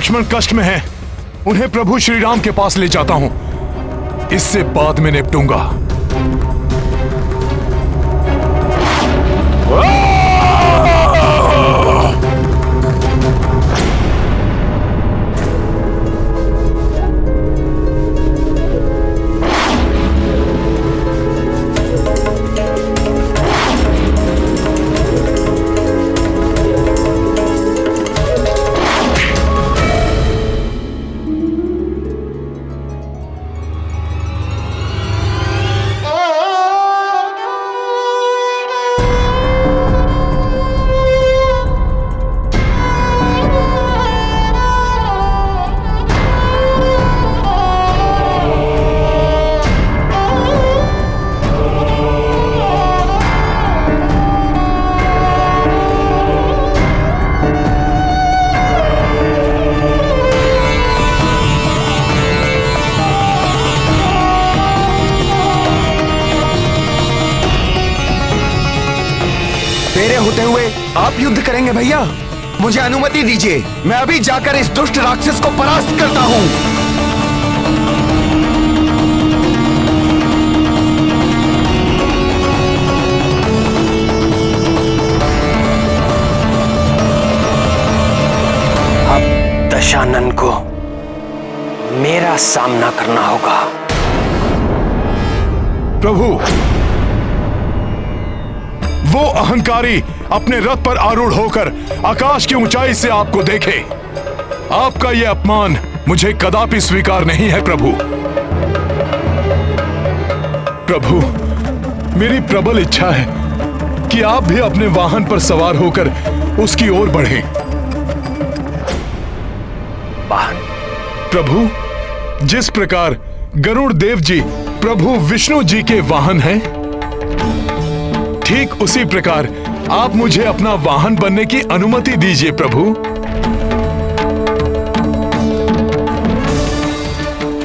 लक्ष्मण कष्ट में हैं, उन्हें प्रभु श्री राम के पास ले जाता हूं। इससे बाद में निपटूंगा। मेरे होते हुए आप युद्ध करेंगे भैया? मुझे अनुमति दीजिए, मैं अभी जाकर इस दुष्ट राक्षस को परास्त करता हूं। अब दशानन को मेरा सामना करना होगा। प्रभु, वो अहंकारी अपने रथ पर आरूढ़ होकर आकाश की ऊंचाई से आपको देखे। आपका यह अपमान मुझे कदापि स्वीकार नहीं है प्रभु। प्रभु, मेरी प्रबल इच्छा है कि आप भी अपने वाहन पर सवार होकर उसकी ओर बढ़ें। वाहन? प्रभु, जिस प्रकार गरुड़ देव जी प्रभु विष्णु जी के वाहन हैं, ठीक उसी प्रकार आप मुझे अपना वाहन बनने की अनुमति दीजिए प्रभु।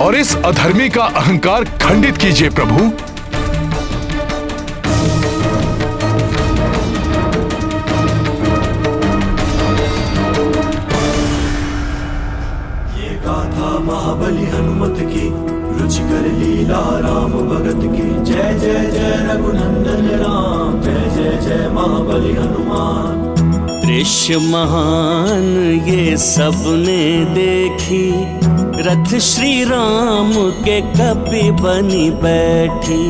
और इस अधर्मी का अहंकार खंडित कीजिए प्रभु। ये गाथा महाबली हनुमत की, रुचिकर लीला राम भगत की। जय जय जय रघुनंदन राम, जय जय जय महाबली हनुमान। दृश्य महान ये सबने देखी, रथ श्री राम के कपि बनी बैठी।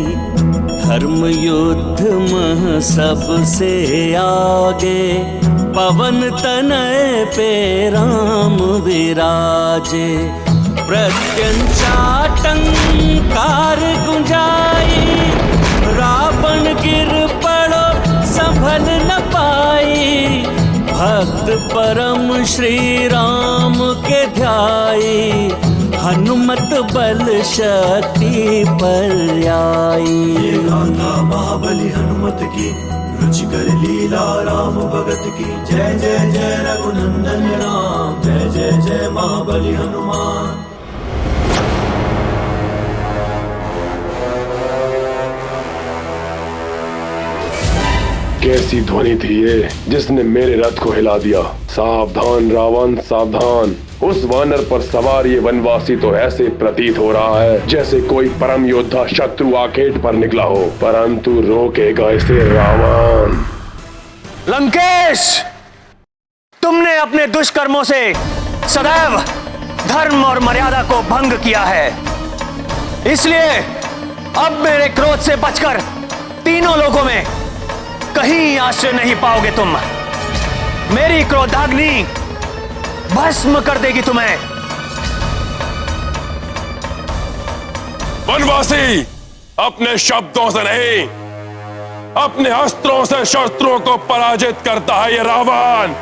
धर्म युद्ध मह सबसे आगे, पवन तनय पे राम विराजे। प्रत्यंचाटंकार गुंजाई, रावण गिर पड़ो संभल न पाई। भक्त परम श्री राम के ध्याई, हनुमत बल शक्ति पर आई। ये गाथा महाबली हनुमत की, रुचिकर लीला राम भगत की। जय जय जय रघुनंदन राम, जय जय जय महाबली हनुमान। कैसी ध्वनि थी ये जिसने मेरे रथ को हिला दिया। सावधान रावण सावधान, उस वानर पर सवार ये वनवासी तो ऐसे प्रतीत हो रहा है जैसे कोई परम योद्धा शत्रु आखेट पर निकला हो, परंतु रोकेगा इसे रावण। लंकेश, तुमने अपने दुष्कर्मों से सदैव धर्म और मर्यादा को भंग किया है, इसलिए अब मेरे क्रोध से बचकर तीनों लोगों में कहीं आश्रय नहीं पाओगे तुम। मेरी क्रोधाग्नि भस्म कर देगी तुम्हें। वनवासी, अपने शब्दों से नहीं, अपने अस्त्रों से शत्रुओं को पराजित करता है ये रावण।